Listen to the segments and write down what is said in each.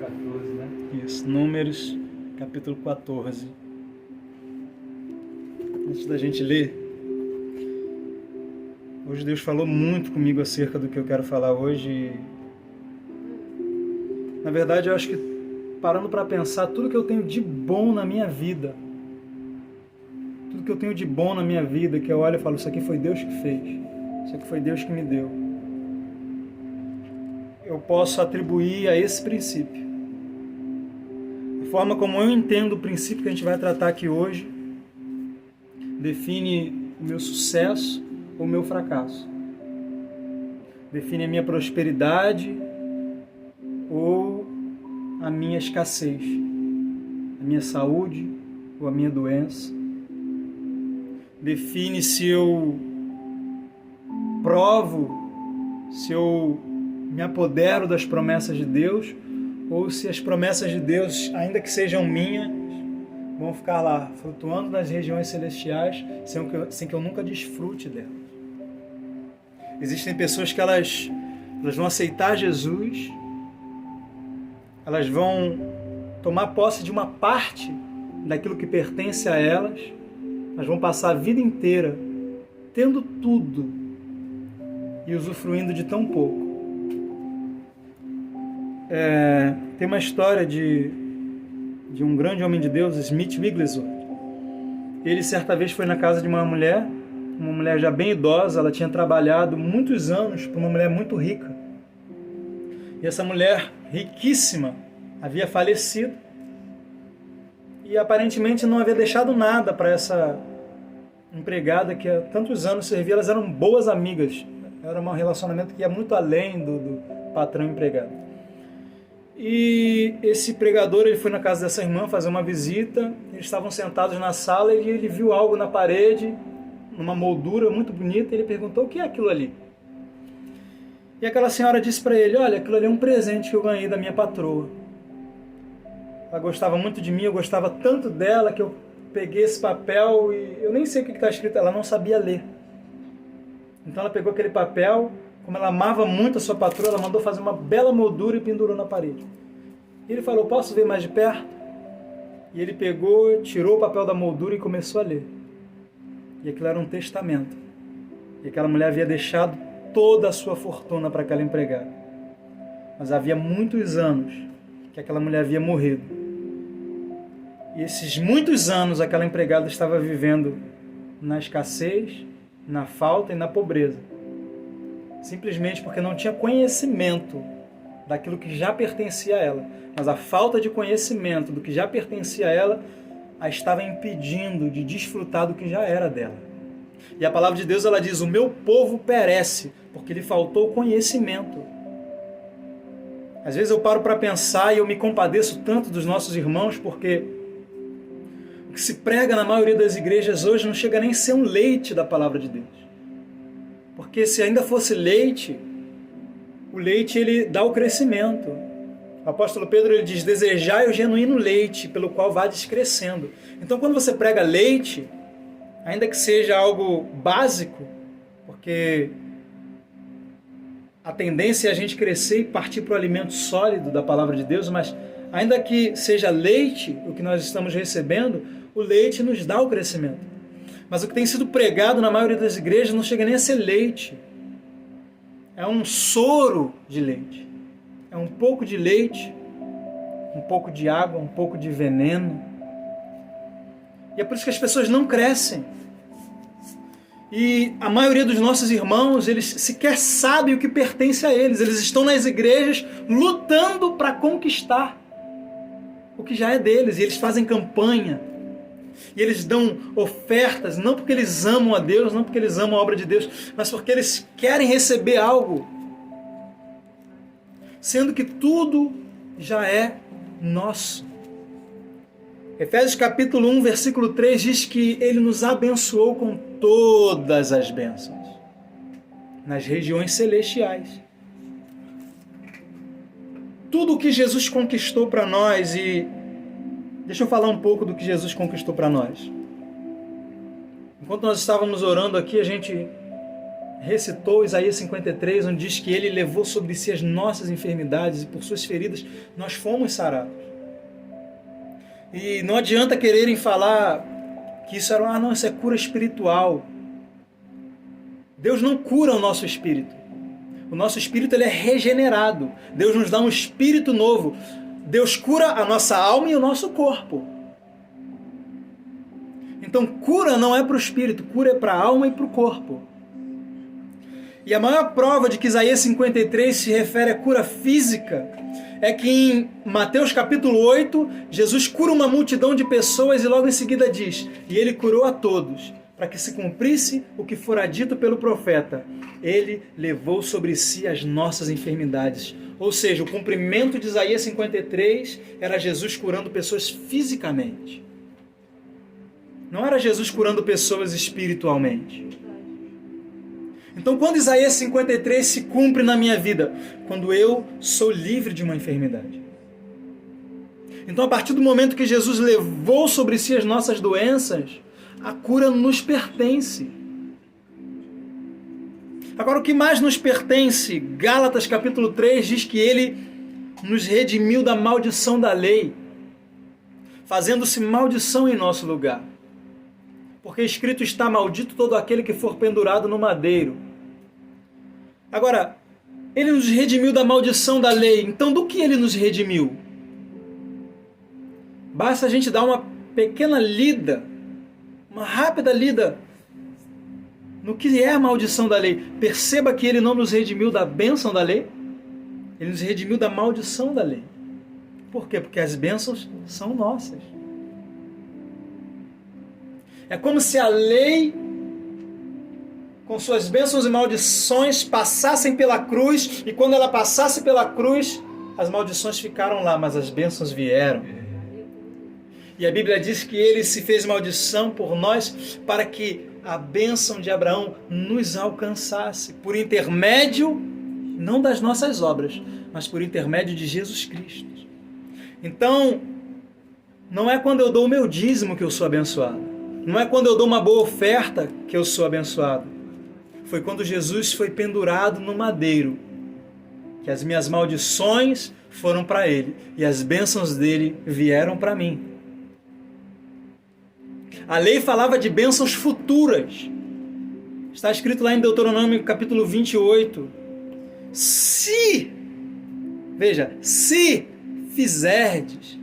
14, né? Isso, Números, capítulo 14. Antes da gente ler, hoje Deus falou muito comigo acerca do que eu quero falar hoje. Na verdade, eu acho que, parando para pensar, tudo que eu tenho de bom na minha vida, tudo que eu tenho de bom na minha vida, que eu olho e falo, isso aqui foi Deus que fez, isso aqui foi Deus que me deu, eu posso atribuir a esse princípio. A forma como eu entendo o princípio que a gente vai tratar aqui hoje define o meu sucesso ou o meu fracasso. Define a minha prosperidade ou a minha escassez, a minha saúde ou a minha doença. Define se eu provo, se eu me apodero das promessas de Deus, ou se as promessas de Deus, ainda que sejam minhas, vão ficar lá, flutuando nas regiões celestiais, sem que eu nunca desfrute delas. Existem pessoas que elas vão aceitar Jesus, elas vão tomar posse de uma parte daquilo que pertence a elas, mas vão passar a vida inteira tendo tudo e usufruindo de tão pouco. Tem uma história de um grande homem de Deus, Smith Wigglesworth. Ele certa vez foi na casa de uma mulher já bem idosa. Ela tinha trabalhado muitos anos para uma mulher muito rica. E essa mulher riquíssima havia falecido e aparentemente não havia deixado nada para essa empregada que há tantos anos servia. Elas eram boas amigas, era um relacionamento que ia muito além do patrão empregado. E esse pregador, ele foi na casa dessa irmã fazer uma visita. Eles estavam sentados na sala e ele viu algo na parede, numa moldura muito bonita. Ele perguntou: o que é aquilo ali? E aquela senhora disse para ele: olha, aquilo ali é um presente que eu ganhei da minha patroa. Ela gostava muito de mim, eu gostava tanto dela que eu peguei esse papel e eu nem sei o que está escrito. Ela não sabia ler. Então ela pegou aquele papel. Como ela amava muito a sua patroa, ela mandou fazer uma bela moldura e pendurou na parede. E ele falou: posso ver mais de perto? E ele pegou, tirou o papel da moldura e começou a ler. E aquilo era um testamento. E aquela mulher havia deixado toda a sua fortuna para aquela empregada. Mas havia muitos anos que aquela mulher havia morrido. E esses muitos anos aquela empregada estava vivendo na escassez, na falta e na pobreza. Simplesmente porque não tinha conhecimento daquilo que já pertencia a ela. Mas a falta de conhecimento do que já pertencia a ela a estava impedindo de desfrutar do que já era dela. E a palavra de Deus, ela diz: o meu povo perece porque lhe faltou conhecimento. Às vezes eu paro para pensar e eu me compadeço tanto dos nossos irmãos, porque o que se prega na maioria das igrejas hoje não chega nem a ser um leite da palavra de Deus. Porque se ainda fosse leite, o leite ele dá o crescimento. O apóstolo Pedro ele diz: desejai o genuíno leite, pelo qual vades crescendo. Então quando você prega leite, ainda que seja algo básico, porque a tendência é a gente crescer e partir para o alimento sólido da palavra de Deus, mas ainda que seja leite o que nós estamos recebendo, o leite nos dá o crescimento. Mas o que tem sido pregado na maioria das igrejas não chega nem a ser leite. É um soro de leite. É um pouco de leite, um pouco de água, um pouco de veneno. E é por isso que as pessoas não crescem. E a maioria dos nossos irmãos, eles sequer sabem o que pertence a eles. Eles estão nas igrejas lutando para conquistar o que já é deles. E eles fazem campanha. E eles dão ofertas, não porque eles amam a Deus, não porque eles amam a obra de Deus, mas porque eles querem receber algo. Sendo que tudo já é nosso. Efésios capítulo 1, versículo 3 diz que Ele nos abençoou com todas as bênçãos nas regiões celestiais. Tudo o que Jesus conquistou para nós, e deixa eu falar um pouco do que Jesus conquistou para nós. Enquanto nós estávamos orando aqui, a gente recitou Isaías 53, onde diz que ele levou sobre si as nossas enfermidades e por suas feridas nós fomos sarados. E não adianta quererem falar que isso era, não, isso é cura espiritual. Deus não cura o nosso espírito. O nosso espírito ele é regenerado. Deus nos dá um espírito novo. Deus cura a nossa alma e o nosso corpo. Então, cura não é para o espírito, cura é para a alma e para o corpo. E a maior prova de que Isaías 53 se refere à cura física é que em Mateus capítulo 8, Jesus cura uma multidão de pessoas e logo em seguida diz: e ele curou a todos, para que se cumprisse o que fora dito pelo profeta. Ele levou sobre si as nossas enfermidades. Ou seja, o cumprimento de Isaías 53 era Jesus curando pessoas fisicamente. Não era Jesus curando pessoas espiritualmente. Então, quando Isaías 53 se cumpre na minha vida? Quando eu sou livre de uma enfermidade. Então, a partir do momento que Jesus levou sobre si as nossas doenças, a cura nos pertence. Agora, o que mais nos pertence? Gálatas capítulo 3 diz que ele nos redimiu da maldição da lei, fazendo-se maldição em nosso lugar. Porque escrito está: maldito todo aquele que for pendurado no madeiro. Agora, ele nos redimiu da maldição da lei. Então, do que ele nos redimiu? Basta a gente dar uma pequena lida, uma rápida lida no que é a maldição da lei. Perceba que ele não nos redimiu da bênção da lei, ele nos redimiu da maldição da lei. Por quê? Porque as bênçãos são nossas. É como se a lei, com suas bênçãos e maldições, passassem pela cruz, e quando ela passasse pela cruz, as maldições ficaram lá, mas as bênçãos vieram. E a Bíblia diz que ele se fez maldição por nós, para que a bênção de Abraão nos alcançasse, por intermédio, não das nossas obras, mas por intermédio de Jesus Cristo. Então, não é quando eu dou o meu dízimo que eu sou abençoado. Não é quando eu dou uma boa oferta que eu sou abençoado. Foi quando Jesus foi pendurado no madeiro que as minhas maldições foram para ele e as bênçãos dele vieram para mim. A lei falava de bênçãos futuras. Está escrito lá em Deuteronômio capítulo 28. Veja, se fizerdes,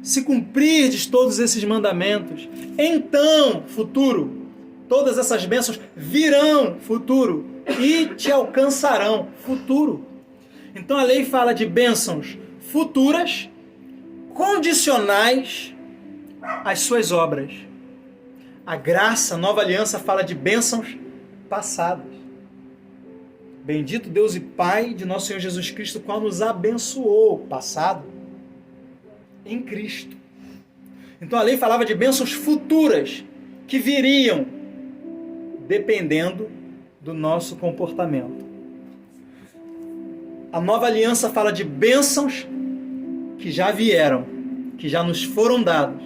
se cumprirdes todos esses mandamentos, então, futuro, todas essas bênçãos virão, futuro, e te alcançarão, futuro. Então a lei fala de bênçãos futuras, condicionais às suas obras. A graça, a nova aliança, fala de bênçãos passadas. Bendito Deus e Pai de nosso Senhor Jesus Cristo, qual nos abençoou, passado, em Cristo. Então a lei falava de bênçãos futuras que viriam dependendo do nosso comportamento. A nova aliança fala de bênçãos que já vieram, que já nos foram dados,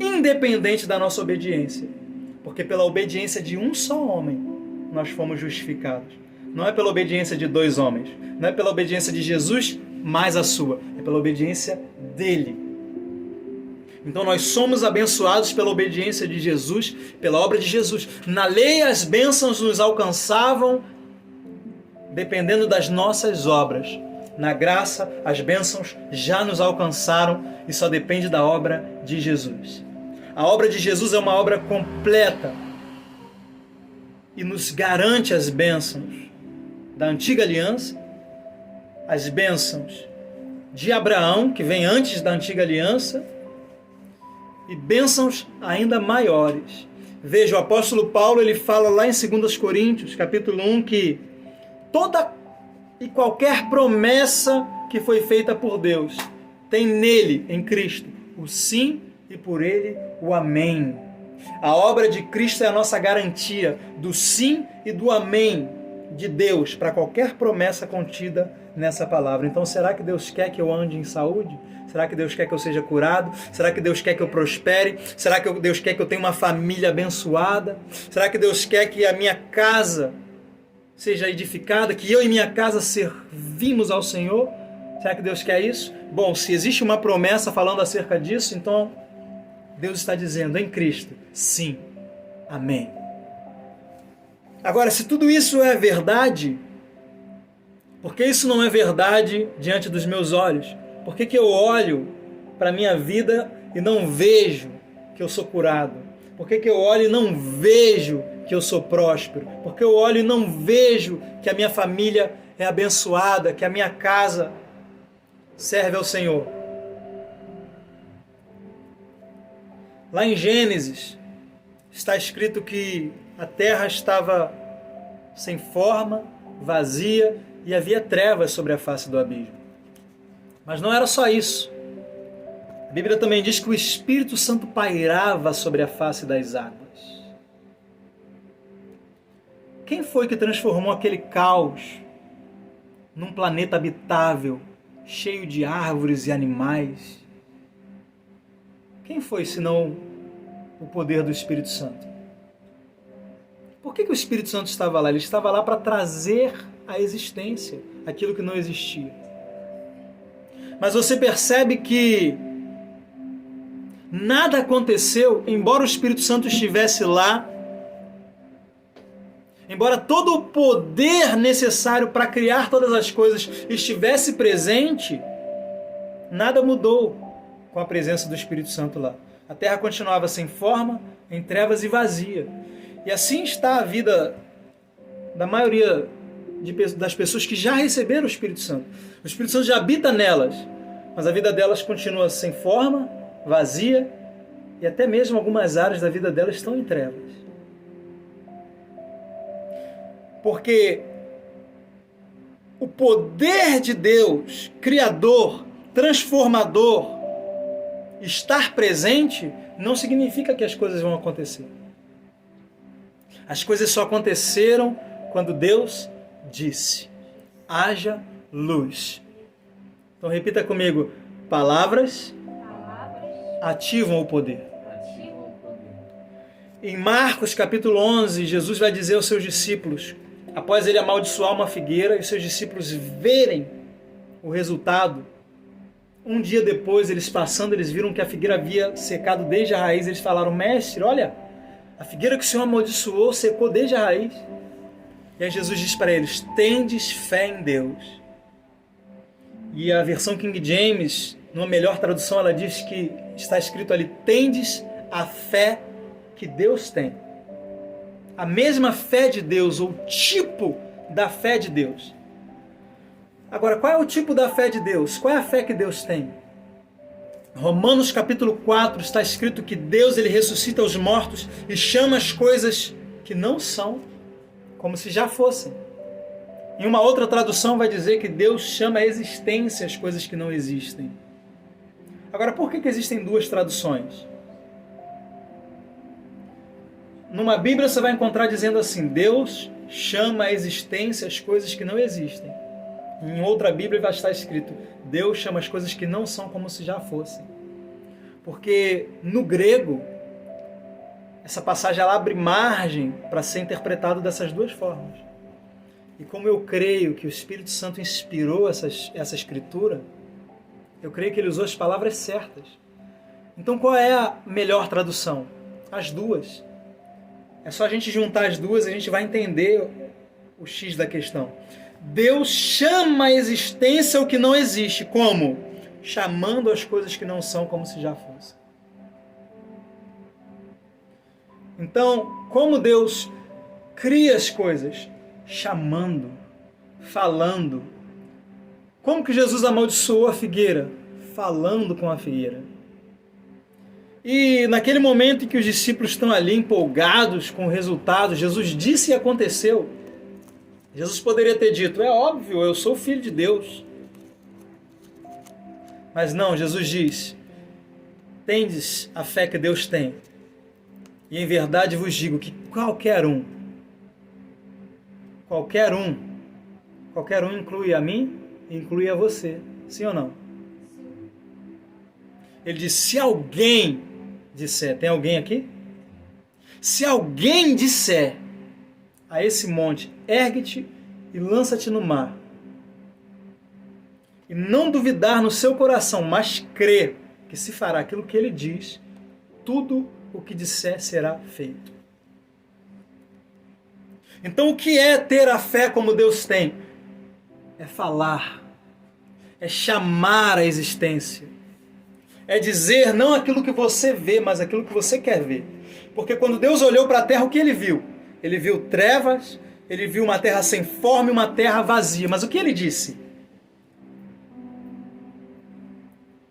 independente da nossa obediência. Porque pela obediência de um só homem nós fomos justificados. Não é pela obediência de dois homens, não é pela obediência de Jesus mais a sua, é pela obediência dele. Então nós somos abençoados pela obediência de Jesus, pela obra de Jesus. Na lei as bênçãos nos alcançavam dependendo das nossas obras. Na graça as bênçãos já nos alcançaram e só depende da obra de Jesus. A obra de Jesus é uma obra completa e nos garante as bênçãos da antiga aliança, as bênçãos de Abraão, que vem antes da antiga aliança, e bênçãos ainda maiores. Veja, o apóstolo Paulo, ele fala lá em 2 Coríntios, capítulo 1, que toda e qualquer promessa que foi feita por Deus tem nele, em Cristo, o sim e por ele o amém. A obra de Cristo é a nossa garantia do sim e do amém de Deus para qualquer promessa contida nessa palavra. Então, será que Deus quer que eu ande em saúde? Será que Deus quer que eu seja curado? Será que Deus quer que eu prospere? Será que Deus quer que eu tenha uma família abençoada? Será que Deus quer que a minha casa seja edificada, que eu e minha casa servimos ao Senhor. Será que Deus quer isso? Bom, se existe uma promessa falando acerca disso, então Deus está dizendo em Cristo, sim, amém. Agora, se tudo isso é verdade, por que isso não é verdade diante dos meus olhos? Por que eu olho para a minha vida e não vejo que eu sou curado? Por que eu olho e não vejo que eu sou próspero? Por que eu olho e não vejo que a minha família é abençoada, que a minha casa serve ao Senhor? Lá em Gênesis está escrito que a terra estava sem forma, vazia, e havia trevas sobre a face do abismo. Mas não era só isso. A Bíblia também diz que o Espírito Santo pairava sobre a face das águas. Quem foi que transformou aquele caos num planeta habitável, cheio de árvores e animais? Quem foi senão o poder do Espírito Santo? Por que o Espírito Santo estava lá? Ele estava lá para trazer à existência aquilo que não existia. Mas você percebe que nada aconteceu, embora o Espírito Santo estivesse lá, embora todo o poder necessário para criar todas as coisas estivesse presente, nada mudou com a presença do Espírito Santo lá. A terra continuava sem forma, em trevas e vazia. E assim está a vida da maioria das pessoas que já receberam o Espírito Santo. O Espírito Santo já habita nelas, mas a vida delas continua sem forma, vazia, e até mesmo algumas áreas da vida delas estão em trevas. Porque o poder de Deus, criador, transformador, estar presente, não significa que as coisas vão acontecer. As coisas só aconteceram quando Deus disse: haja luz. Então repita comigo: palavras ativam o poder. Em Marcos capítulo 11, Jesus vai dizer aos seus discípulos, após ele amaldiçoar uma figueira e os seus discípulos verem o resultado, um dia depois, eles passando, eles viram que a figueira havia secado desde a raiz. Eles falaram: mestre, olha, a figueira que o Senhor amaldiçoou secou desde a raiz. E aí Jesus diz para eles: tendes fé em Deus. E a versão King James, numa melhor tradução, ela diz que está escrito ali: tendes a fé que Deus tem. A mesma fé de Deus, ou tipo da fé de Deus. Agora, qual é o tipo da fé de Deus? Qual é a fé que Deus tem? Romanos capítulo 4 está escrito que Deus ele ressuscita os mortos e chama as coisas que não são como se já fossem. Em uma outra tradução vai dizer que Deus chama a existência as coisas que não existem. Agora, por que existem duas traduções? Numa Bíblia você vai encontrar dizendo assim: Deus chama a existência as coisas que não existem. Em outra Bíblia vai estar escrito: Deus chama as coisas que não são como se já fossem. Porque no grego, essa passagem ela abre margem para ser interpretado dessas duas formas. E como eu creio que o Espírito Santo inspirou essa escritura, eu creio que ele usou as palavras certas. Então qual é a melhor tradução? As duas. É só a gente juntar as duas e a gente vai entender o X da questão. Deus chama a existência o que não existe. Como? Chamando as coisas que não são como se já fossem. Então, como Deus cria as coisas? Chamando, falando. Como que Jesus amaldiçoou a figueira? Falando com a figueira. E naquele momento em que os discípulos estão ali empolgados com o resultado, Jesus disse e aconteceu. Jesus poderia ter dito: é óbvio, eu sou filho de Deus. Mas não, Jesus diz: tendes a fé que Deus tem. E em verdade vos digo que qualquer um inclui a mim e inclui a você. Sim ou não? Ele diz: se alguém disser, tem alguém aqui? Se alguém disser a esse monte: ergue-te e lança-te no mar. E não duvidar no seu coração, mas crer que se fará aquilo que ele diz, tudo o que disser será feito. Então o que é ter a fé como Deus tem? É falar, é chamar a existência, é dizer não aquilo que você vê, mas aquilo que você quer ver. Porque quando Deus olhou para a terra, o que ele viu? Ele viu trevas, ele viu uma terra sem forma e uma terra vazia. Mas o que ele disse?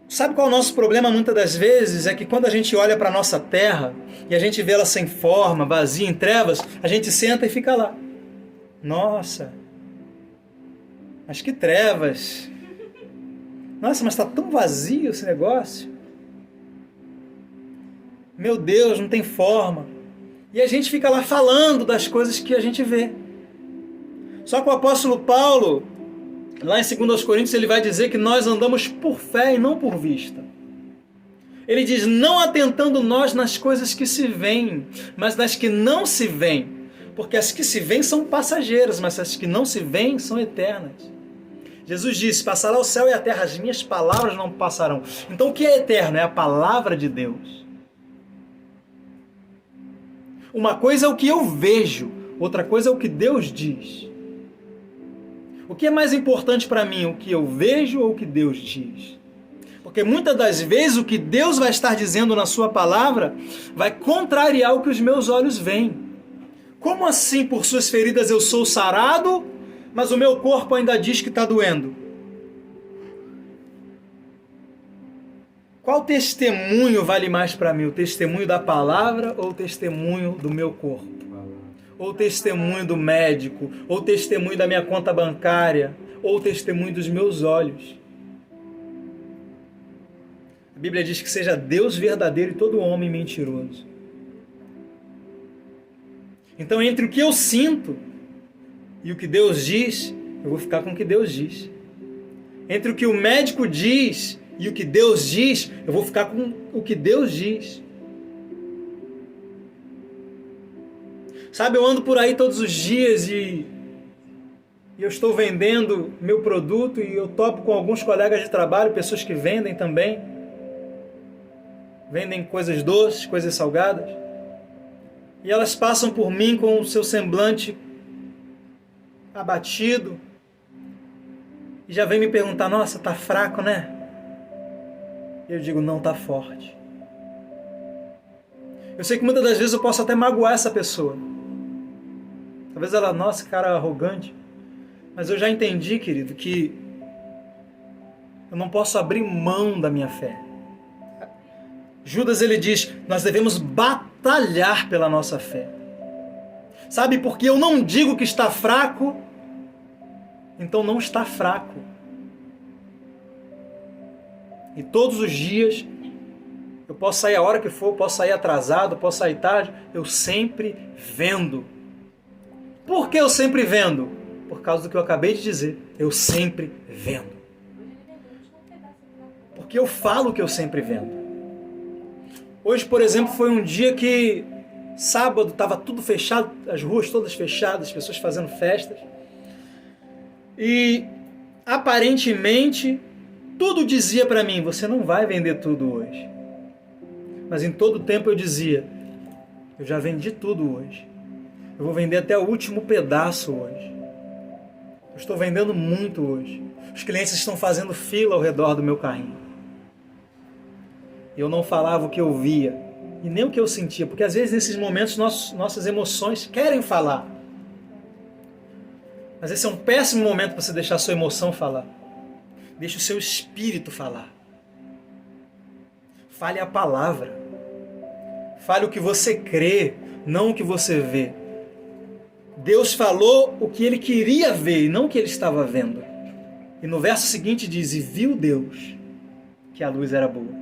Sabe qual é o nosso problema muitas das vezes? É que quando a gente olha para a nossa terra e a gente vê ela sem forma, vazia, em trevas, a gente senta e fica lá. Nossa, mas que trevas. Nossa, mas está tão vazio esse negócio. Meu Deus, não tem forma. E a gente fica lá falando das coisas que a gente vê. Só que o apóstolo Paulo, lá em 2 Coríntios, ele vai dizer que nós andamos por fé e não por vista. Ele diz, não atentando nós nas coisas que se veem, mas nas que não se veem. Porque as que se veem são passageiras, mas as que não se veem são eternas. Jesus disse, passará o céu e a terra, as minhas palavras não passarão. Então o que é eterno? É a palavra de Deus. Uma coisa é o que eu vejo, outra coisa é o que Deus diz. O que é mais importante para mim, o que eu vejo ou o que Deus diz? Porque muitas das vezes o que Deus vai estar dizendo na sua palavra vai contrariar o que os meus olhos veem. Como assim, por suas feridas eu sou sarado, mas o meu corpo ainda diz que está doendo? Qual testemunho vale mais para mim? O testemunho da palavra ou o testemunho do meu corpo? Ou o testemunho do médico? Ou o testemunho da minha conta bancária? Ou o testemunho dos meus olhos? A Bíblia diz que seja Deus verdadeiro e todo homem mentiroso. Então, entre o que eu sinto e o que Deus diz, eu vou ficar com o que Deus diz. Entre o que o médico diz e o que Deus diz, eu vou ficar com o que Deus diz. Sabe, eu ando por aí todos os dias e eu estou vendendo meu produto e eu topo com alguns colegas de trabalho, pessoas que vendem também. Vendem coisas doces, coisas salgadas. E elas passam por mim com o seu semblante abatido. E já vem me perguntar, nossa, tá fraco, né? E eu digo, não, tá forte. Eu sei que muitas das vezes eu posso até magoar essa pessoa. Talvez ela, nossa, cara arrogante. Mas eu já entendi, querido, que eu não posso abrir mão da minha fé. Judas, ele diz, nós devemos batalhar pela nossa fé. Sabe, porque eu não digo que está fraco, então não está fraco. E todos os dias, eu posso sair a hora que for, posso sair atrasado, posso sair tarde, eu sempre vendo. Por que eu sempre vendo? Por causa do que eu acabei de dizer, eu sempre vendo. Porque eu falo o que eu sempre vendo. Hoje, por exemplo, foi um dia que, sábado, estava tudo fechado, as ruas todas fechadas, as pessoas fazendo festas. E, aparentemente, tudo dizia para mim, você não vai vender tudo hoje. Mas em todo tempo eu dizia, eu já vendi tudo hoje. Eu vou vender até o último pedaço hoje. Eu estou vendendo muito hoje. Os clientes estão fazendo fila ao redor do meu carrinho. Eu não falava o que eu via e nem o que eu sentia, porque às vezes nesses momentos nossas emoções querem falar. Mas esse é um péssimo momento para você deixar a sua emoção falar. Deixe o seu espírito falar. Fale a palavra. Fale o que você crê, não o que você vê. Deus falou o que ele queria ver e não o que ele estava vendo. E no verso seguinte diz, e viu Deus que a luz era boa.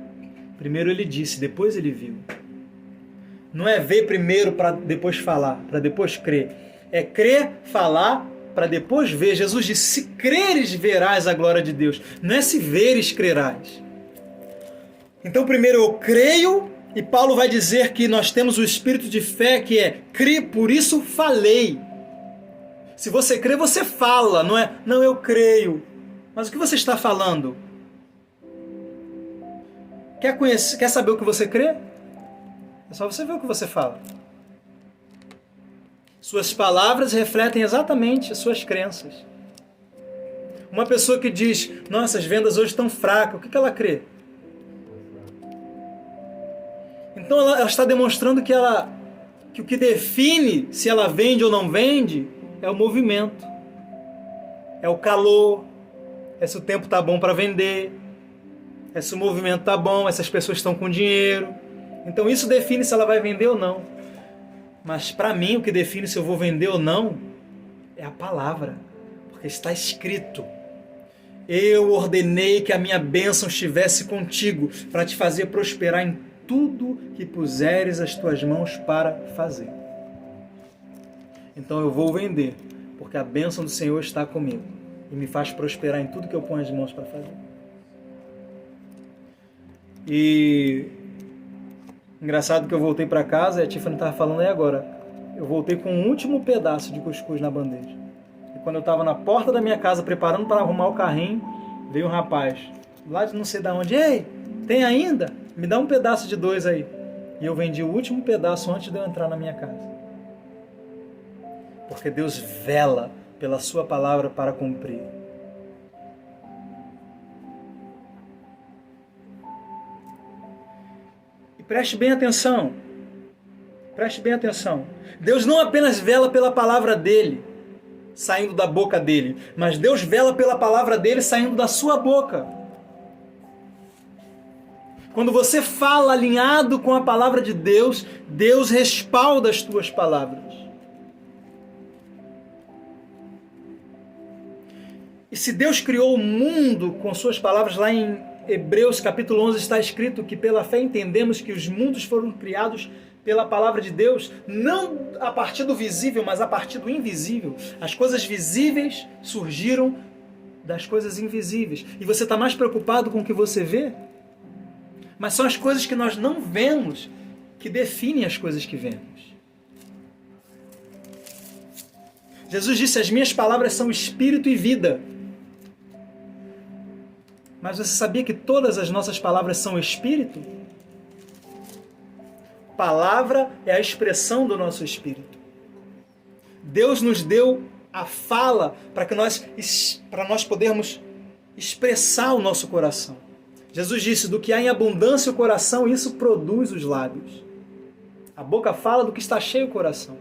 Primeiro ele disse, depois ele viu. Não é ver primeiro para depois falar, para depois crer. É crer, falar, para depois ver. Jesus disse, se creres, verás a glória de Deus. Não é se veres, crerás. Então primeiro eu creio, e Paulo vai dizer que nós temos o espírito de fé que é, crer, por isso falei. Se você crê, você fala, não é? Não, eu creio. Mas o que você está falando? Quer saber o que você crê? É só você ver o que você fala. Suas palavras refletem exatamente as suas crenças. Uma pessoa que diz, nossa, as vendas hoje estão fracas, o que ela crê? Então ela está demonstrando que o que define se ela vende ou não vende é o movimento, é o calor, é se o tempo está bom para vender, é se o movimento está bom, essas pessoas estão com dinheiro. Então isso define se ela vai vender ou não. Mas para mim o que define se eu vou vender ou não é a palavra, porque está escrito. Eu ordenei que a minha bênção estivesse contigo para te fazer prosperar em tudo que puseres as tuas mãos para fazer. Então eu vou vender, porque a bênção do Senhor está comigo e me faz prosperar em tudo que eu ponho as mãos para fazer. E engraçado que eu voltei para casa e a Tiffany estava falando aí agora. Eu voltei com um último pedaço de cuscuz na bandeja. E quando eu estava na porta da minha casa preparando para arrumar o carrinho, veio um rapaz lá de não sei de onde. Ei, tem ainda? Me dá um pedaço de 2 aí. E eu vendi o último pedaço antes de eu entrar na minha casa. Porque Deus vela pela sua palavra para cumprir. E preste bem atenção. Preste bem atenção. Deus não apenas vela pela palavra dele, saindo da boca dele, mas Deus vela pela palavra dele saindo da sua boca. Quando você fala alinhado com a palavra de Deus, Deus respalda as tuas palavras. E se Deus criou o mundo com suas palavras, lá em Hebreus capítulo 11 está escrito que pela fé entendemos que os mundos foram criados pela palavra de Deus, não a partir do visível, mas a partir do invisível. As coisas visíveis surgiram das coisas invisíveis. E você está mais preocupado com o que você vê? Mas são as coisas que nós não vemos que definem as coisas que vemos. Jesus disse, as minhas palavras são espírito e vida. Mas você sabia que todas as nossas palavras são espírito? Palavra é a expressão do nosso espírito. Deus nos deu a fala para nós podermos expressar o nosso coração. Jesus disse, do que há em abundância o coração, isso produz os lábios. A boca fala do que está cheio o coração.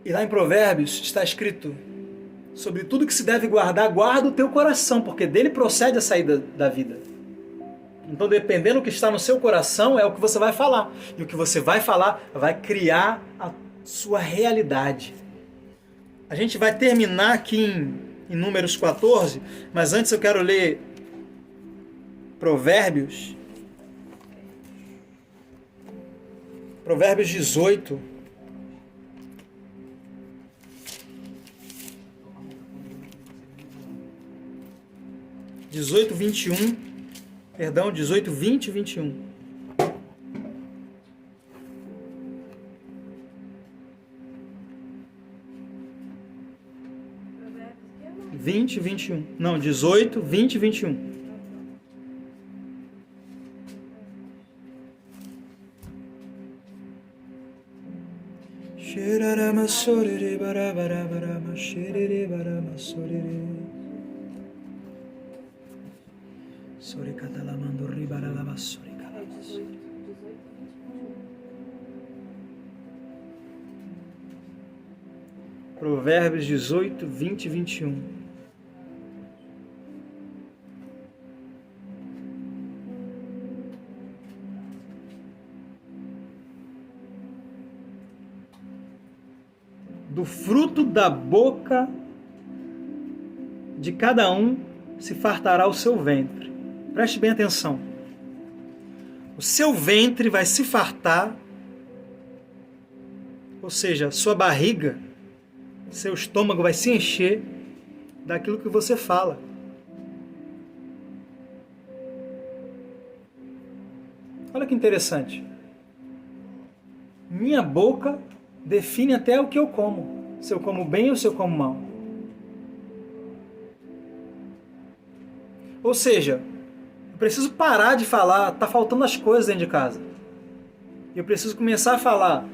E lá em Provérbios está escrito, sobre tudo que se deve guardar, guarda o teu coração, porque dele procede a saída da vida. Então, dependendo do que está no seu coração, é o que você vai falar. E o que você vai falar vai criar a sua realidade. A gente vai terminar aqui em Números 14, mas antes eu quero ler Provérbios. Provérbios 18. Dezoito, 21. Perdão, 18, 20 e 21. Provérbios que é 20 e 21. Não, 18, 20 e 21. Provérbios 18, 20 e 21. Do fruto da boca de cada um se fartará o seu ventre. Preste bem atenção. O seu ventre vai se fartar, ou seja, sua barriga, seu estômago vai se encher daquilo que você fala. Olha que interessante. Minha boca define até o que eu como. Se eu como bem ou se eu como mal? Ou seja, eu preciso parar de falar, tá faltando as coisas dentro de casa. Eu preciso começar a falar,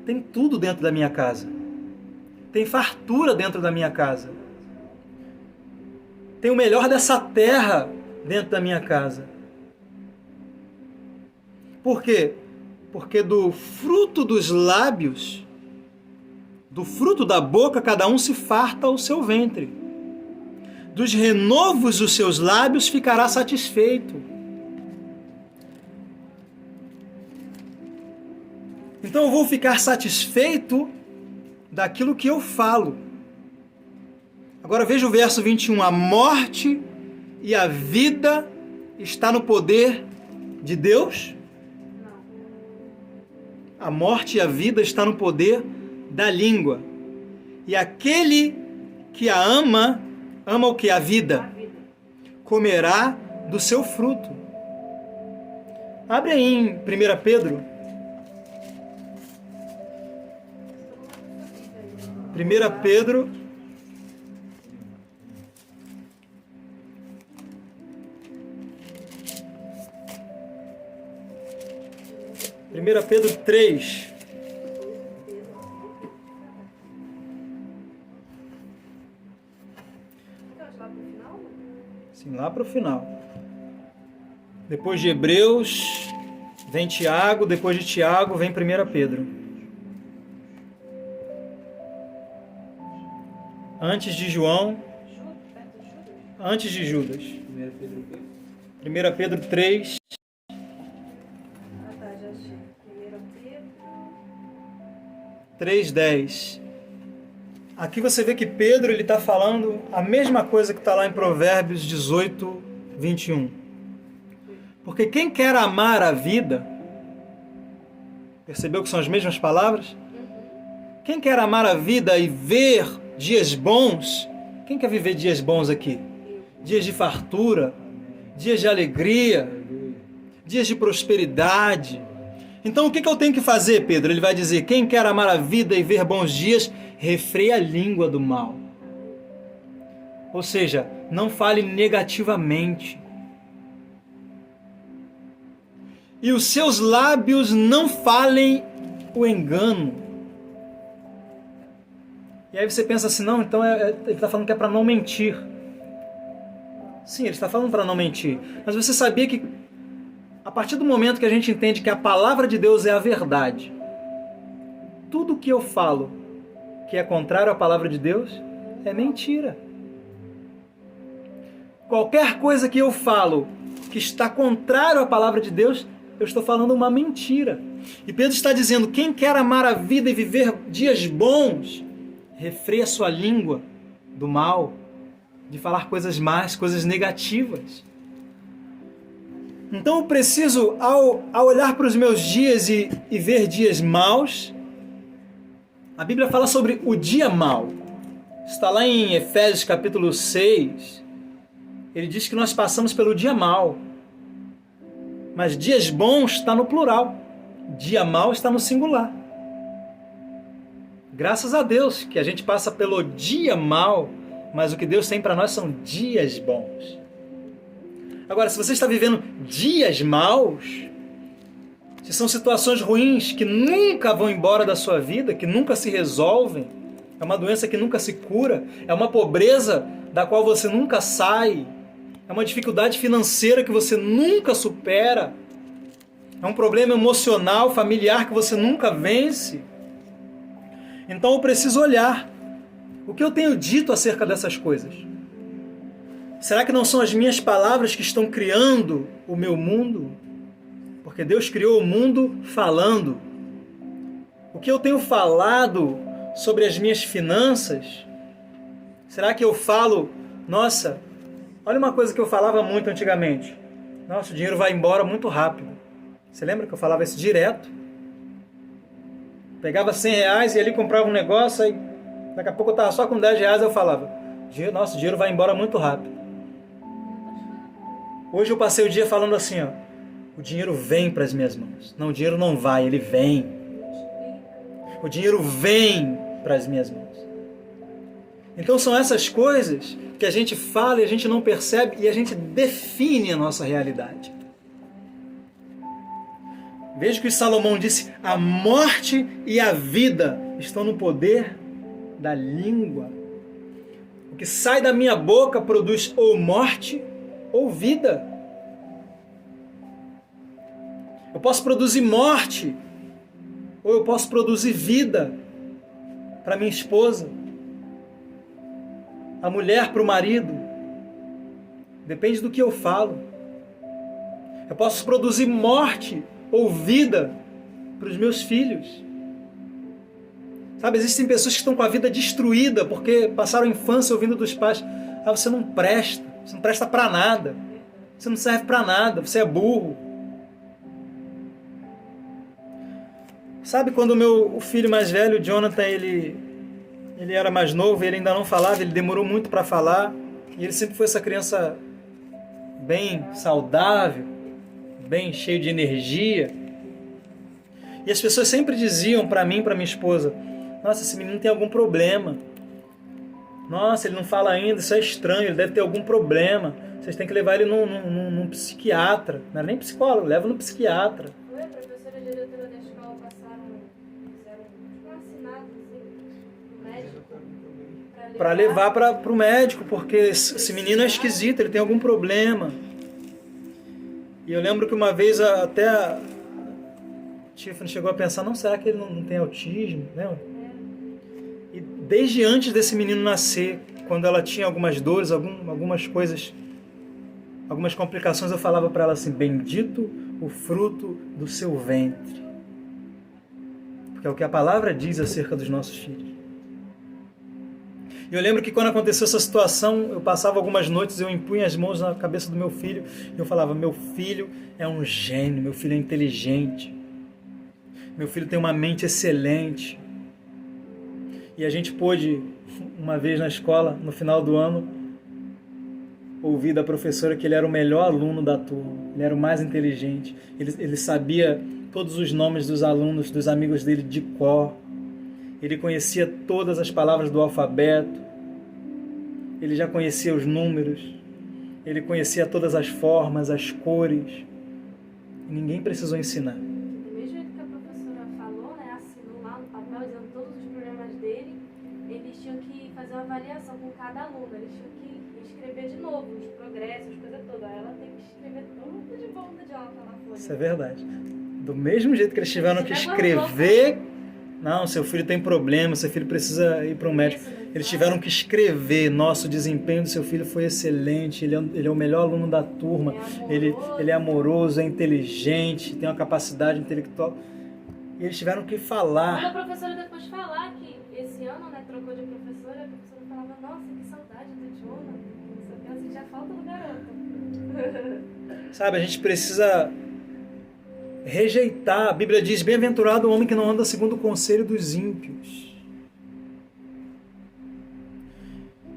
tem tudo dentro da minha casa. Tem fartura dentro da minha casa. Tem o melhor dessa terra dentro da minha casa. Por quê? Porque do fruto dos lábios, do fruto da boca, cada um se farta ao seu ventre. Dos renovos dos seus lábios ficará satisfeito. Então eu vou ficar satisfeito daquilo que eu falo. Agora veja o verso 21. A morte e a vida está no poder de Deus? A morte e a vida está no poder da língua. E aquele que a ama, ama o que? A vida. Comerá do seu fruto. Abre aí em 1 Pedro. 1 Pedro. Primeira Pedro 3. Sim, lá para o final. Depois de Hebreus, vem Tiago, depois de Tiago, vem 1 Pedro. Antes de João, antes de Judas. 1 Pedro 3. 3:10. Aqui você vê que Pedro está falando a mesma coisa que está lá em Provérbios 18, 21. Porque quem quer amar a vida, percebeu que são as mesmas palavras? Quem quer amar a vida e ver dias bons, quem quer viver dias bons aqui? Dias de fartura, dias de alegria, dias de prosperidade. Então o que eu tenho que fazer, Pedro? Ele vai dizer, quem quer amar a vida e ver bons dias, refreia a língua do mal. Ou seja, não fale negativamente. E os seus lábios não falem o engano. E aí você pensa assim, não, então ele está falando que é para não mentir. Sim, ele está falando para não mentir. Mas você sabia que a partir do momento que a gente entende que a palavra de Deus é a verdade, tudo que eu falo que é contrário à palavra de Deus é mentira. Qualquer coisa que eu falo que está contrário à palavra de Deus, eu estou falando uma mentira. E Pedro está dizendo, quem quer amar a vida e viver dias bons, refreia sua língua do mal, de falar coisas más, coisas negativas. Então eu preciso, ao olhar para os meus dias e ver dias maus, a Bíblia fala sobre o dia mau. Está lá em Efésios capítulo 6, ele diz que nós passamos pelo dia mau. Mas dias bons está no plural, dia mau está no singular. Graças a Deus que a gente passa pelo dia mau, mas o que Deus tem para nós são dias bons. Agora, se você está vivendo dias maus, se são situações ruins que nunca vão embora da sua vida, que nunca se resolvem, é uma doença que nunca se cura, é uma pobreza da qual você nunca sai, é uma dificuldade financeira que você nunca supera, é um problema emocional, familiar que você nunca vence. Então eu preciso olhar o que eu tenho dito acerca dessas coisas. Será que não são as minhas palavras que estão criando o meu mundo? Porque Deus criou o mundo falando. O que eu tenho falado sobre as minhas finanças? Será que eu falo, nossa, olha uma coisa que eu falava muito antigamente. Nossa, o dinheiro vai embora muito rápido. Você lembra que eu falava isso direto? Pegava R$100 e ali comprava um negócio, aí daqui a pouco eu estava só com R$10 e eu falava, nossa, o dinheiro vai embora muito rápido. Hoje eu passei o dia falando assim, ó, o dinheiro vem para as minhas mãos. Não, o dinheiro não vai, ele vem. O dinheiro vem para as minhas mãos. Então são essas coisas que a gente fala e a gente não percebe e a gente define a nossa realidade. Veja que Salomão disse: a morte e a vida estão no poder da língua. O que sai da minha boca produz ou morte ou vida. Eu posso produzir morte ou eu posso produzir vida para minha esposa, a mulher para o marido. Depende do que eu falo. Eu posso produzir morte ou vida para os meus filhos. Sabe, existem pessoas que estão com a vida destruída porque passaram a infância ouvindo dos pais: ah, você não presta para nada, você não serve para nada, você é burro. Sabe, quando o filho mais velho, o Jonathan, ele era mais novo, ele ainda não falava, ele demorou muito para falar, e ele sempre foi essa criança bem saudável, bem cheio de energia. E as pessoas sempre diziam para mim, para minha esposa: nossa, esse menino tem algum problema. Nossa, ele não fala ainda, isso é estranho, ele deve ter algum problema. Vocês têm que levar ele num psiquiatra. Não era nem psicólogo, leva no psiquiatra. Foi a professora diretora da escola, fizeram um assinado no médico para levar para o médico, porque esse menino é esquisito, ele tem algum problema. E eu lembro que uma vez até a Tiffany chegou a pensar: não, será que ele não tem autismo? Lembra? E desde antes desse menino nascer, quando ela tinha algumas dores, algumas coisas, algumas complicações, eu falava para ela assim: bendito o fruto do seu ventre. Porque é o que a palavra diz acerca dos nossos filhos. E eu lembro que quando aconteceu essa situação, eu passava algumas noites, eu impunha as mãos na cabeça do meu filho, e eu falava: meu filho é um gênio, meu filho é inteligente, meu filho tem uma mente excelente. E a gente pôde, uma vez na escola, no final do ano, ouvir da professora que ele era o melhor aluno da turma, ele era o mais inteligente, ele sabia todos os nomes dos alunos, dos amigos dele de cor, ele conhecia todas as palavras do alfabeto, ele já conhecia os números, ele conhecia todas as formas, as cores, e ninguém precisou ensinar. Do mesmo jeito que a professora falou, né, assinou lá no papel dizendo todos os problemas dele, eles tinham que fazer uma avaliação com cada aluno, eles tinham que escrever de novo os progressos, coisa toda. Ela tem que escrever tudo de bom da Jonathan na folha. Isso é verdade. Do mesmo jeito que eles tiveram que escrever: não, seu filho tem problema, seu filho precisa ir para um médico. Eles tiveram que escrever: nossa, o desempenho do seu filho foi excelente, ele é o melhor aluno da turma, ele é amoroso, é inteligente, tem uma capacidade intelectual. E eles tiveram que falar. Quando a professora depois falar que esse ano, né, trocou de professora, a professora falava: nossa, que saudade do Jonathan, só que eu sentia falta do garoto. Sabe, a gente precisa rejeitar. A Bíblia diz: bem-aventurado o homem que não anda segundo o conselho dos ímpios.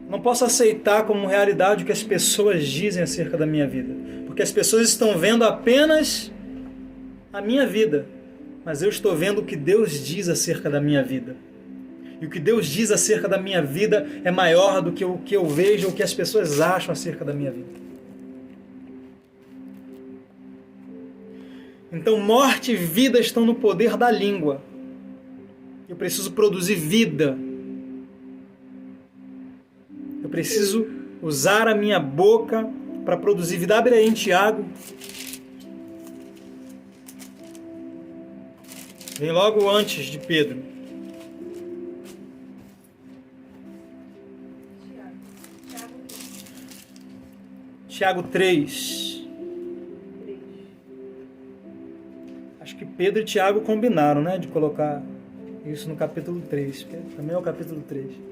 Não posso aceitar como realidade o que as pessoas dizem acerca da minha vida, porque as pessoas estão vendo apenas a minha vida, mas eu estou vendo o que Deus diz acerca da minha vida. E o que Deus diz acerca da minha vida é maior do que o que eu vejo, o que as pessoas acham acerca da minha vida. Então, morte e vida estão no poder da língua. Eu preciso produzir vida. Eu preciso usar a minha boca para produzir vida. Abre aí em Tiago. Vem logo antes de Pedro. Tiago 3. Acho que Pedro e Tiago combinaram, né? De colocar isso no capítulo 3. Também é o capítulo 3.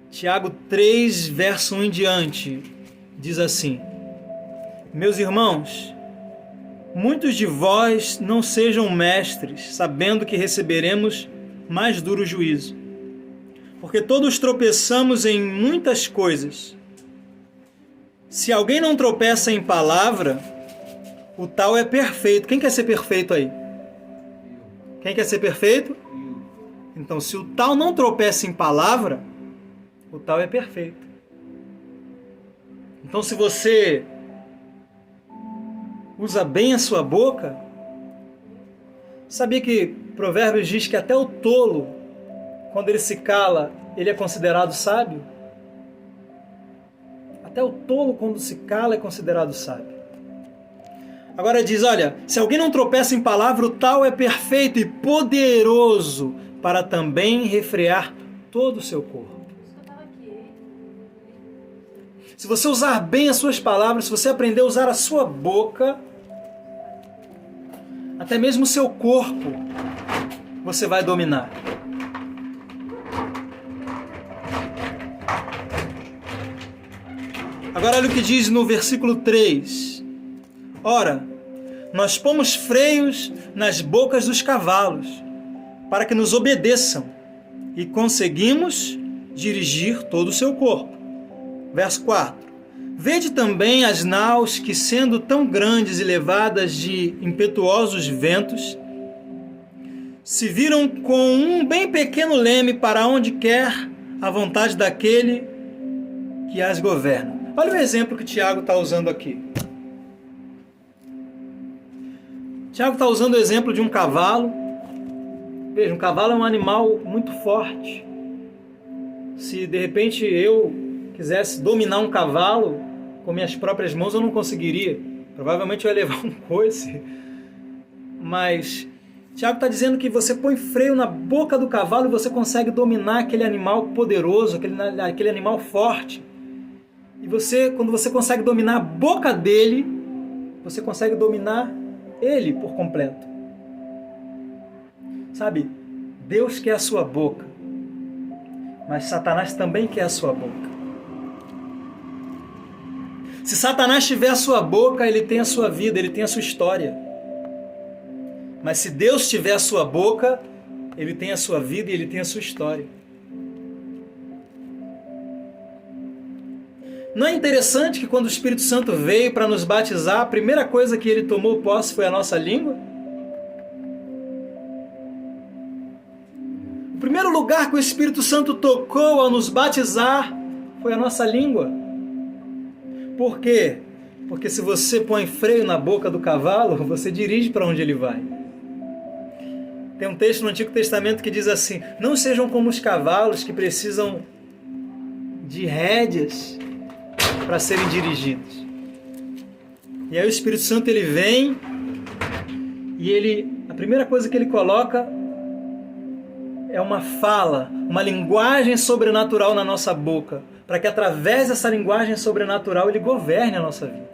Tiago 3, verso 1 em diante, diz assim: meus irmãos, muitos de vós não sejam mestres, sabendo que receberemos mais duro juízo. Porque todos tropeçamos em muitas coisas. Se alguém não tropeça em palavra, o tal é perfeito. Quem quer ser perfeito aí? Quem quer ser perfeito? Então, se o tal não tropeça em palavra, o tal é perfeito. Então, se você usa bem a sua boca, sabia que Provérbios diz que até o tolo, quando ele se cala, ele é considerado sábio? Até o tolo, quando se cala, é considerado sábio. Agora diz, olha, se alguém não tropeça em palavra, o tal é perfeito e poderoso para também refrear todo o seu corpo. Se você usar bem as suas palavras, se você aprender a usar a sua boca, até mesmo o seu corpo, você vai dominar. Agora olha o que diz no versículo 3. Ora, nós pomos freios nas bocas dos cavalos, para que nos obedeçam, e conseguimos dirigir todo o seu corpo. Verso 4. Vede também as naus que, sendo tão grandes e levadas de impetuosos ventos, se viram com um bem pequeno leme para onde quer a vontade daquele que as governa. Olha o exemplo que Tiago está usando aqui. Tiago está usando o exemplo de um cavalo. Veja, um cavalo é um animal muito forte. Se de repente eu quisesse dominar um cavalo com minhas próprias mãos, eu não conseguiria. Provavelmente eu ia levar um coice. Mas Tiago está dizendo que você põe freio na boca do cavalo e você consegue dominar aquele animal poderoso, aquele animal forte. E você, quando você consegue dominar a boca dele, você consegue dominar ele por completo. Sabe, Deus quer a sua boca, mas Satanás também quer a sua boca. Se Satanás tiver a sua boca, ele tem a sua vida, ele tem a sua história. Mas se Deus tiver a sua boca, ele tem a sua vida e ele tem a sua história. Não é interessante que quando o Espírito Santo veio para nos batizar, a primeira coisa que ele tomou posse foi a nossa língua? O primeiro lugar que o Espírito Santo tocou ao nos batizar foi a nossa língua. Por quê? Porque se você põe freio na boca do cavalo, você dirige para onde ele vai. Tem um texto no Antigo Testamento que diz assim: não sejam como os cavalos que precisam de rédeas para serem dirigidos. E aí o Espírito Santo ele vem e a primeira coisa que ele coloca é uma fala, uma linguagem sobrenatural na nossa boca, para que através dessa linguagem sobrenatural ele governe a nossa vida.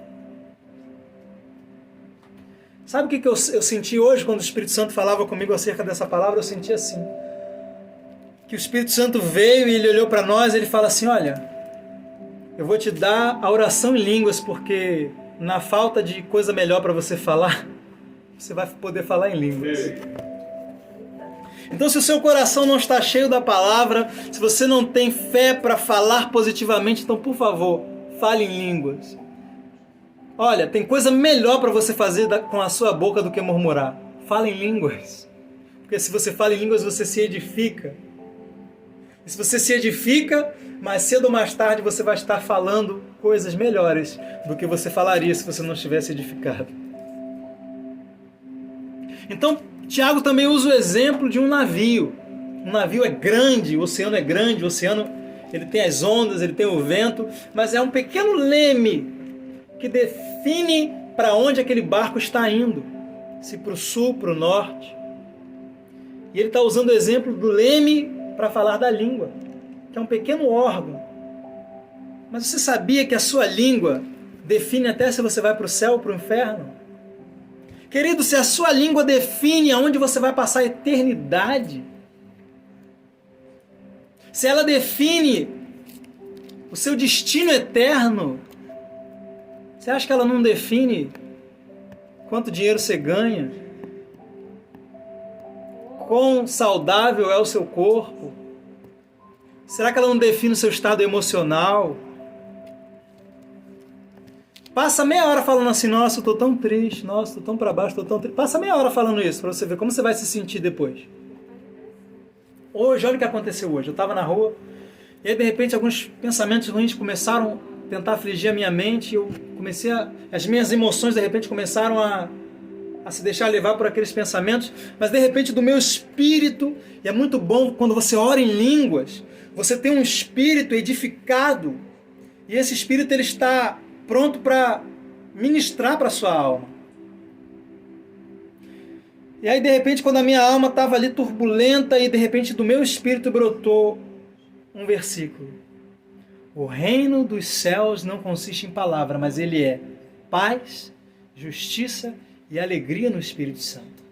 Sabe o que eu senti hoje quando o Espírito Santo falava comigo acerca dessa palavra? Eu senti assim, que o Espírito Santo veio e ele olhou para nós e ele fala assim: olha, eu vou te dar a oração em línguas, porque na falta de coisa melhor para você falar, você vai poder falar em línguas. Então, se o seu coração não está cheio da palavra, se você não tem fé para falar positivamente, então, por favor, fale em línguas. Olha, tem coisa melhor para você fazer com a sua boca do que murmurar. Fale em línguas. Porque se você fala em línguas, você se edifica. E se você se edifica, mais cedo ou mais tarde você vai estar falando coisas melhores do que você falaria se você não estivesse edificado. Então, Tiago também usa o exemplo de um navio. Um navio é grande, o oceano ele tem as ondas, ele tem o vento, mas é um pequeno leme que define para onde aquele barco está indo. Se para o sul, para o norte. E ele está usando o exemplo do leme para falar da língua, que é um pequeno órgão. Mas você sabia que a sua língua define até se você vai para o céu ou para o inferno? Querido, se a sua língua define aonde você vai passar a eternidade, se ela define o seu destino eterno, você acha que ela não define quanto dinheiro você ganha? Quão saudável é o seu corpo? Será que ela não define o seu estado emocional? Passa meia hora falando assim, nossa, eu tô tão triste, nossa, tô tão para baixo, tô tão triste. Passa meia hora falando isso, para você ver como você vai se sentir depois. Hoje, olha o que aconteceu hoje. Eu estava na rua, e aí de repente alguns pensamentos ruins começaram a tentar afligir a minha mente, eu comecei as minhas emoções de repente começaram a se deixar levar por aqueles pensamentos, mas de repente do meu espírito, e é muito bom quando você ora em línguas, você tem um espírito edificado, e esse espírito ele está pronto para ministrar para a sua alma. E aí de repente quando a minha alma estava ali turbulenta, e de repente do meu espírito brotou um versículo. O reino dos céus não consiste em palavra, mas ele é paz, justiça e alegria no Espírito Santo.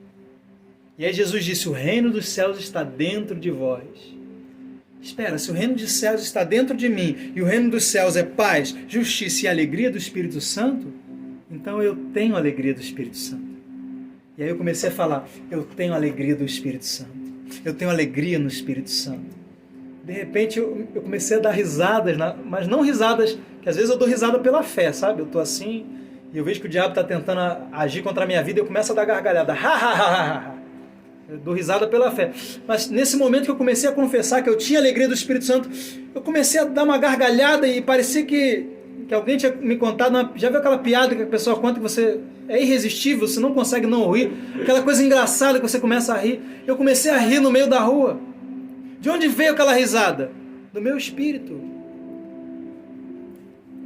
E aí Jesus disse, o reino dos céus está dentro de vós. Espera, se o reino dos céus está dentro de mim, e o reino dos céus é paz, justiça e alegria do Espírito Santo, então eu tenho a alegria do Espírito Santo. E aí eu comecei a falar, eu tenho a alegria do Espírito Santo. Eu tenho alegria no Espírito Santo. De repente eu comecei a dar risadas, mas não risadas, que às vezes eu dou risada pela fé, sabe? Eu estou assim, e eu vejo que o diabo está tentando agir contra a minha vida, e eu começo a dar gargalhada. Eu dou risada pela fé. Mas nesse momento que eu comecei a confessar que eu tinha a alegria do Espírito Santo, eu comecei a dar uma gargalhada e parecia que alguém tinha me contado. Já viu aquela piada que a pessoa conta que você é irresistível, você não consegue não rir? Aquela coisa engraçada que você começa a rir. Eu comecei a rir no meio da rua. De onde veio aquela risada? Do meu espírito.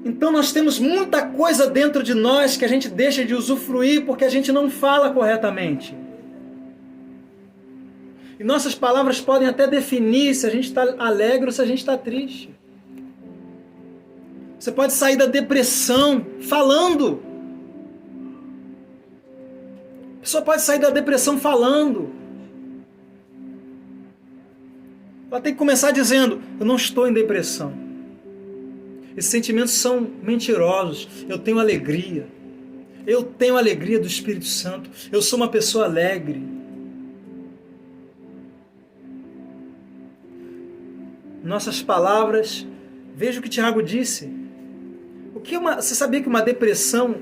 Então nós temos muita coisa dentro de nós que a gente deixa de usufruir porque a gente não fala corretamente. E nossas palavras podem até definir se a gente está alegre ou se a gente está triste. Você pode sair da depressão falando. A pessoa pode sair da depressão falando. Ela tem que começar dizendo, eu não estou em depressão. Esses sentimentos são mentirosos. Eu tenho alegria. Eu tenho a alegria do Espírito Santo. Eu sou uma pessoa alegre. Nossas palavras, veja o que Tiago disse. Você sabia que uma depressão,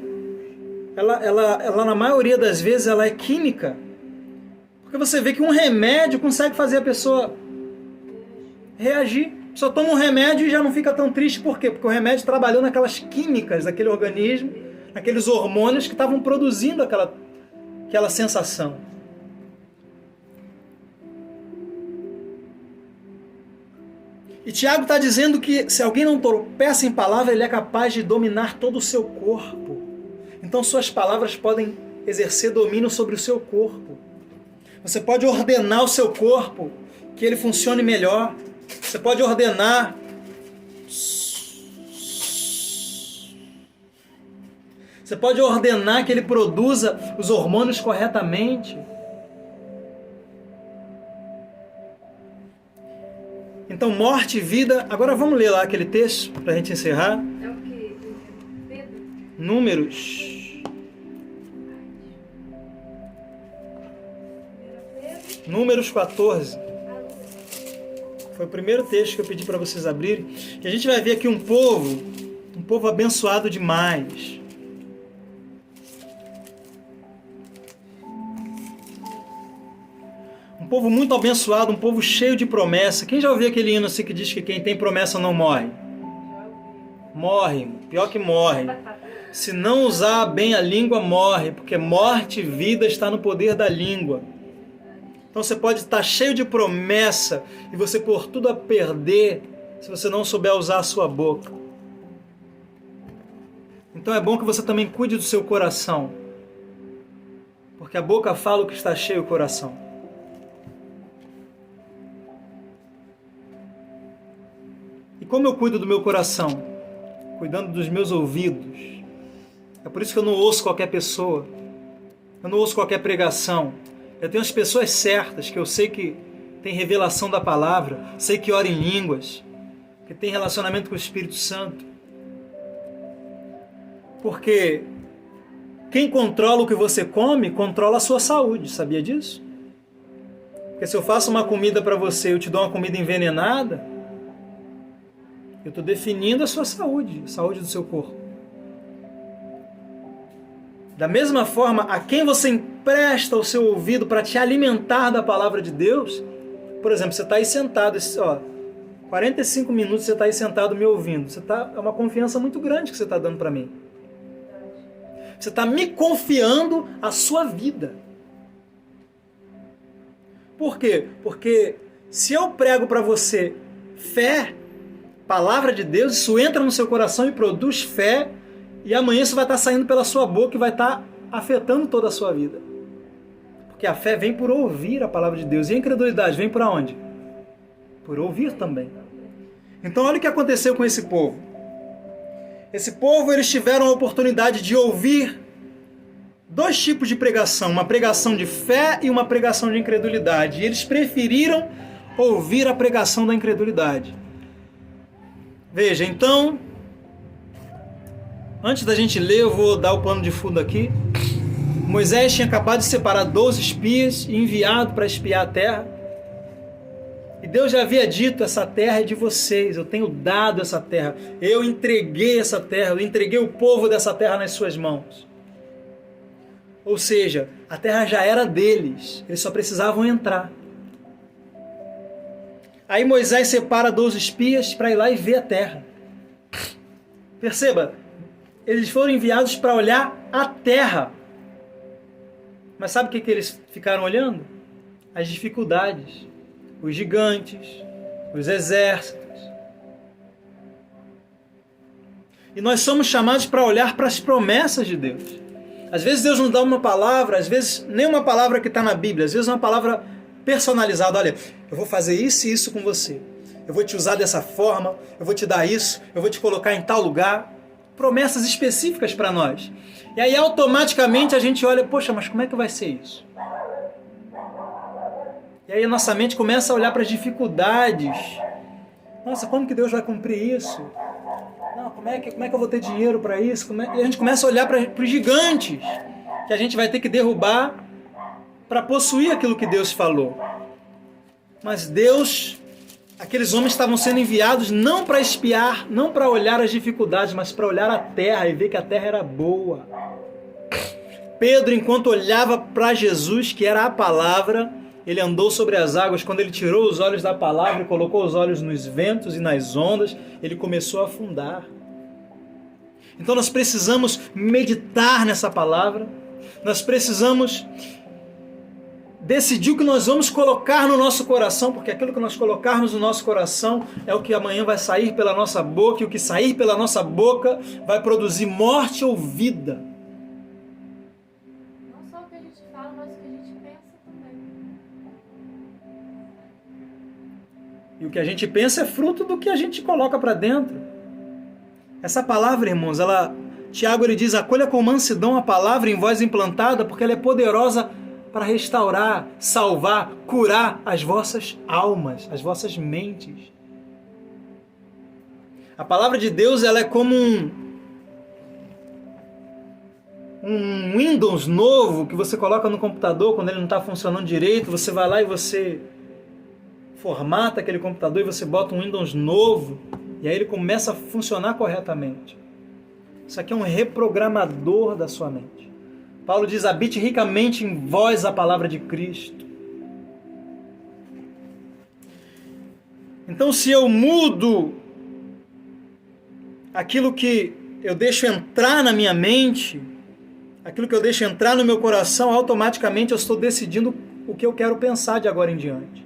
ela na maioria das vezes, ela é química? Porque você vê que um remédio consegue fazer a pessoa reagir. Só toma um remédio e já não fica tão triste. Por quê? Porque o remédio trabalhou naquelas químicas daquele organismo, naqueles hormônios que estavam produzindo aquela sensação. E Tiago está dizendo que se alguém não tropeça em palavra, ele é capaz de dominar todo o seu corpo. Então suas palavras podem exercer domínio sobre o seu corpo. Você pode ordenar o seu corpo que ele funcione melhor. Você pode ordenar. Você pode ordenar que ele produza os hormônios corretamente. Então, morte e vida. Agora vamos ler lá aquele texto para a gente encerrar. É o quê? Pedro? Números. Números 14. Foi o primeiro texto que eu pedi para vocês abrirem. E a gente vai ver aqui um povo abençoado demais. Um povo muito abençoado, um povo cheio de promessa. Quem já ouviu aquele hino assim que diz que quem tem promessa não morre? Morre, pior que morre. Se não usar bem a língua, morre, porque morte e vida está no poder da língua. Então você pode estar cheio de promessa e você pôr tudo a perder se você não souber usar a sua boca. Então é bom que você também cuide do seu coração, porque a boca fala o que está cheio o coração. E como eu cuido do meu coração? Cuidando dos meus ouvidos. É por isso que eu não ouço qualquer pessoa. Eu não ouço qualquer pregação. Eu tenho as pessoas certas, que eu sei que tem revelação da palavra, sei que ora em línguas, que tem relacionamento com o Espírito Santo. Porque quem controla o que você come, controla a sua saúde. Sabia disso? Porque se eu faço uma comida para você e eu te dou uma comida envenenada, eu estou definindo a sua saúde, a saúde do seu corpo. Da mesma forma, a quem você empresta o seu ouvido para te alimentar da palavra de Deus, por exemplo, você está aí sentado, 45 minutos você está aí sentado me ouvindo. É uma confiança muito grande que você está dando para mim. Você está me confiando a sua vida. Por quê? Porque se eu prego para você fé, palavra de Deus, isso entra no seu coração e produz fé, e amanhã isso vai estar saindo pela sua boca e vai estar afetando toda a sua vida. Porque a fé vem por ouvir a palavra de Deus. E a incredulidade vem por onde? Por ouvir também. Então olha o que aconteceu com esse povo. Esse povo, eles tiveram a oportunidade de ouvir dois tipos de pregação. Uma pregação de fé e uma pregação de incredulidade. E eles preferiram ouvir a pregação da incredulidade. Veja, então, antes da gente ler, eu vou dar o pano de fundo aqui. Moisés tinha acabado de separar 12 espias e enviado para espiar a terra. E Deus já havia dito, essa terra é de vocês, eu tenho dado essa terra. Eu entreguei essa terra, eu entreguei o povo dessa terra nas suas mãos. Ou seja, a terra já era deles, eles só precisavam entrar. Aí Moisés separa 12 espias para ir lá e ver a terra. Perceba, eles foram enviados para olhar a terra. Mas sabe o que eles ficaram olhando? As dificuldades, os gigantes, os exércitos. E nós somos chamados para olhar para as promessas de Deus. Às vezes Deus nos dá uma palavra, às vezes nem uma palavra que está na Bíblia, às vezes uma palavra personalizada. Olha, eu vou fazer isso e isso com você. Eu vou te usar dessa forma, eu vou te dar isso, eu vou te colocar em tal lugar. Promessas específicas para nós. E aí automaticamente a gente olha, poxa, mas como é que vai ser isso? E aí a nossa mente começa a olhar para as dificuldades. Nossa, como que Deus vai cumprir isso? Não, como é que eu vou ter dinheiro para isso? E a gente começa a olhar para os gigantes que a gente vai ter que derrubar para possuir aquilo que Deus falou. Mas Deus, aqueles homens estavam sendo enviados não para espiar, não para olhar as dificuldades, mas para olhar a terra e ver que a terra era boa. Pedro, enquanto olhava para Jesus, que era a palavra, ele andou sobre as águas. Quando ele tirou os olhos da palavra e colocou os olhos nos ventos e nas ondas, ele começou a afundar. Então nós precisamos meditar nessa palavra, nós precisamos decidir o que nós vamos colocar no nosso coração, porque aquilo que nós colocarmos no nosso coração é o que amanhã vai sair pela nossa boca, e o que sair pela nossa boca vai produzir morte ou vida. Não só o que a gente fala, mas o que a gente pensa também. E o que a gente pensa é fruto do que a gente coloca para dentro. Essa palavra, irmãos, Tiago ele diz, acolha com mansidão a palavra em voz implantada, porque ela é poderosa para restaurar, salvar, curar as vossas almas, as vossas mentes. A palavra de Deus ela é como um Windows novo que você coloca no computador quando ele não está funcionando direito. Você vai lá e você formata aquele computador e você bota um Windows novo e aí ele começa a funcionar corretamente. Isso aqui é um reprogramador da sua mente. Paulo diz, habite ricamente em vós a palavra de Cristo. Então, se eu mudo aquilo que eu deixo entrar na minha mente, aquilo que eu deixo entrar no meu coração, automaticamente eu estou decidindo o que eu quero pensar de agora em diante.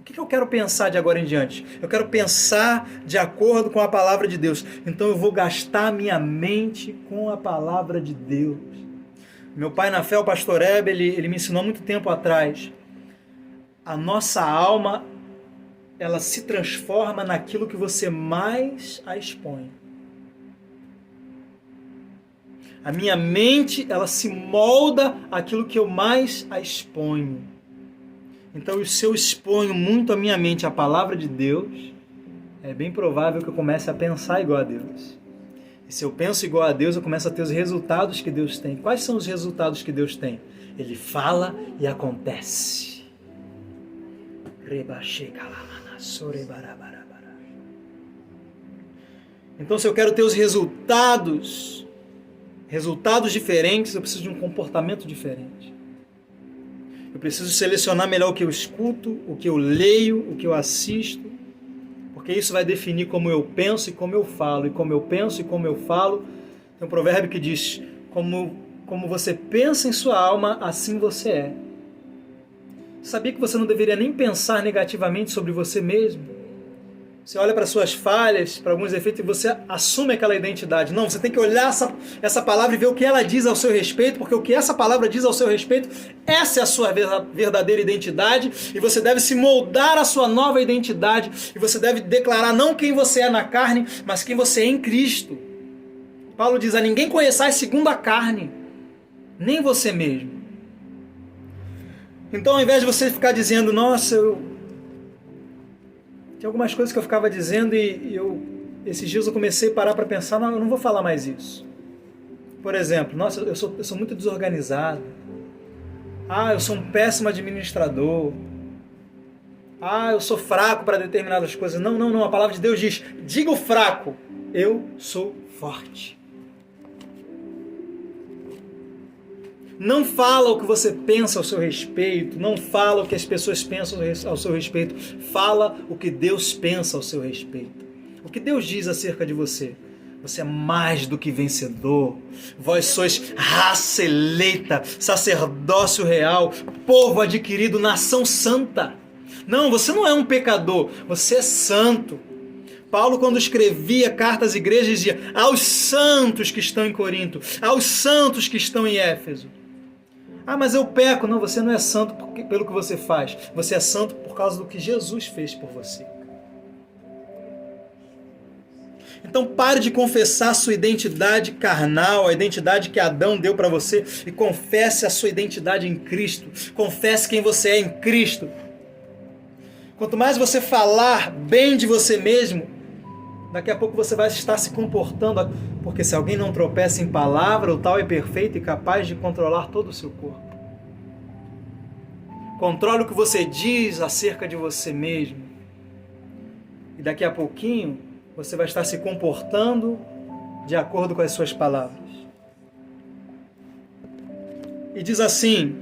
O que eu quero pensar de agora em diante? Eu quero pensar de acordo com a palavra de Deus. Então eu vou gastar minha mente com a palavra de Deus. Meu pai na fé, o pastor Hebe, ele me ensinou há muito tempo atrás. A nossa alma, ela se transforma naquilo que você mais a expõe. A minha mente, ela se molda àquilo que eu mais a exponho. Então, se eu exponho muito a minha mente à palavra de Deus, é bem provável que eu comece a pensar igual a Deus. E se eu penso igual a Deus, eu começo a ter os resultados que Deus tem. Quais são os resultados que Deus tem? Ele fala e acontece. Então, se eu quero ter os resultados resultados diferentes, eu preciso de um comportamento diferente. Eu preciso selecionar melhor o que eu escuto, o que eu leio, o que eu assisto, porque isso vai definir como eu penso e como eu falo. E como eu penso e como eu falo, tem um provérbio que diz, como você pensa em sua alma, assim você é. Sabia que você não deveria nem pensar negativamente sobre você mesmo? Você olha para suas falhas, para alguns defeitos e você assume aquela identidade. Não, você tem que olhar essa palavra e ver o que ela diz ao seu respeito, porque o que essa palavra diz ao seu respeito, essa é a sua verdadeira identidade, e você deve se moldar à sua nova identidade, e você deve declarar não quem você é na carne, mas quem você é em Cristo. Paulo diz, a ninguém conheçais segundo a carne, nem você mesmo. Então, ao invés de você ficar dizendo, nossa, tinha algumas coisas que eu ficava dizendo e esses dias eu comecei a parar para pensar, não, eu não vou falar mais isso. Por exemplo, nossa, eu sou muito desorganizado. Eu sou um péssimo administrador. Eu sou fraco para determinadas coisas. Não, a palavra de Deus diz, diga o fraco, eu sou forte. Não fala o que você pensa ao seu respeito, não fala o que as pessoas pensam ao seu respeito, fala o que Deus pensa ao seu respeito. O que Deus diz acerca de você? Você é mais do que vencedor, vós sois raça eleita, sacerdócio real, povo adquirido, nação santa. Não, você não é um pecador, você é santo. Paulo, quando escrevia cartas às igrejas, dizia aos santos que estão em Corinto, aos santos que estão em Éfeso. Mas eu peco. Não, você não é santo pelo que você faz. Você é santo por causa do que Jesus fez por você. Então pare de confessar a sua identidade carnal, a identidade que Adão deu para você, e confesse a sua identidade em Cristo. Confesse quem você é em Cristo. Quanto mais você falar bem de você mesmo, daqui a pouco você vai estar se comportando, porque se alguém não tropeça em palavra, o tal é perfeito e capaz de controlar todo o seu corpo. Controle o que você diz acerca de você mesmo. E daqui a pouquinho, você vai estar se comportando de acordo com as suas palavras. E diz assim,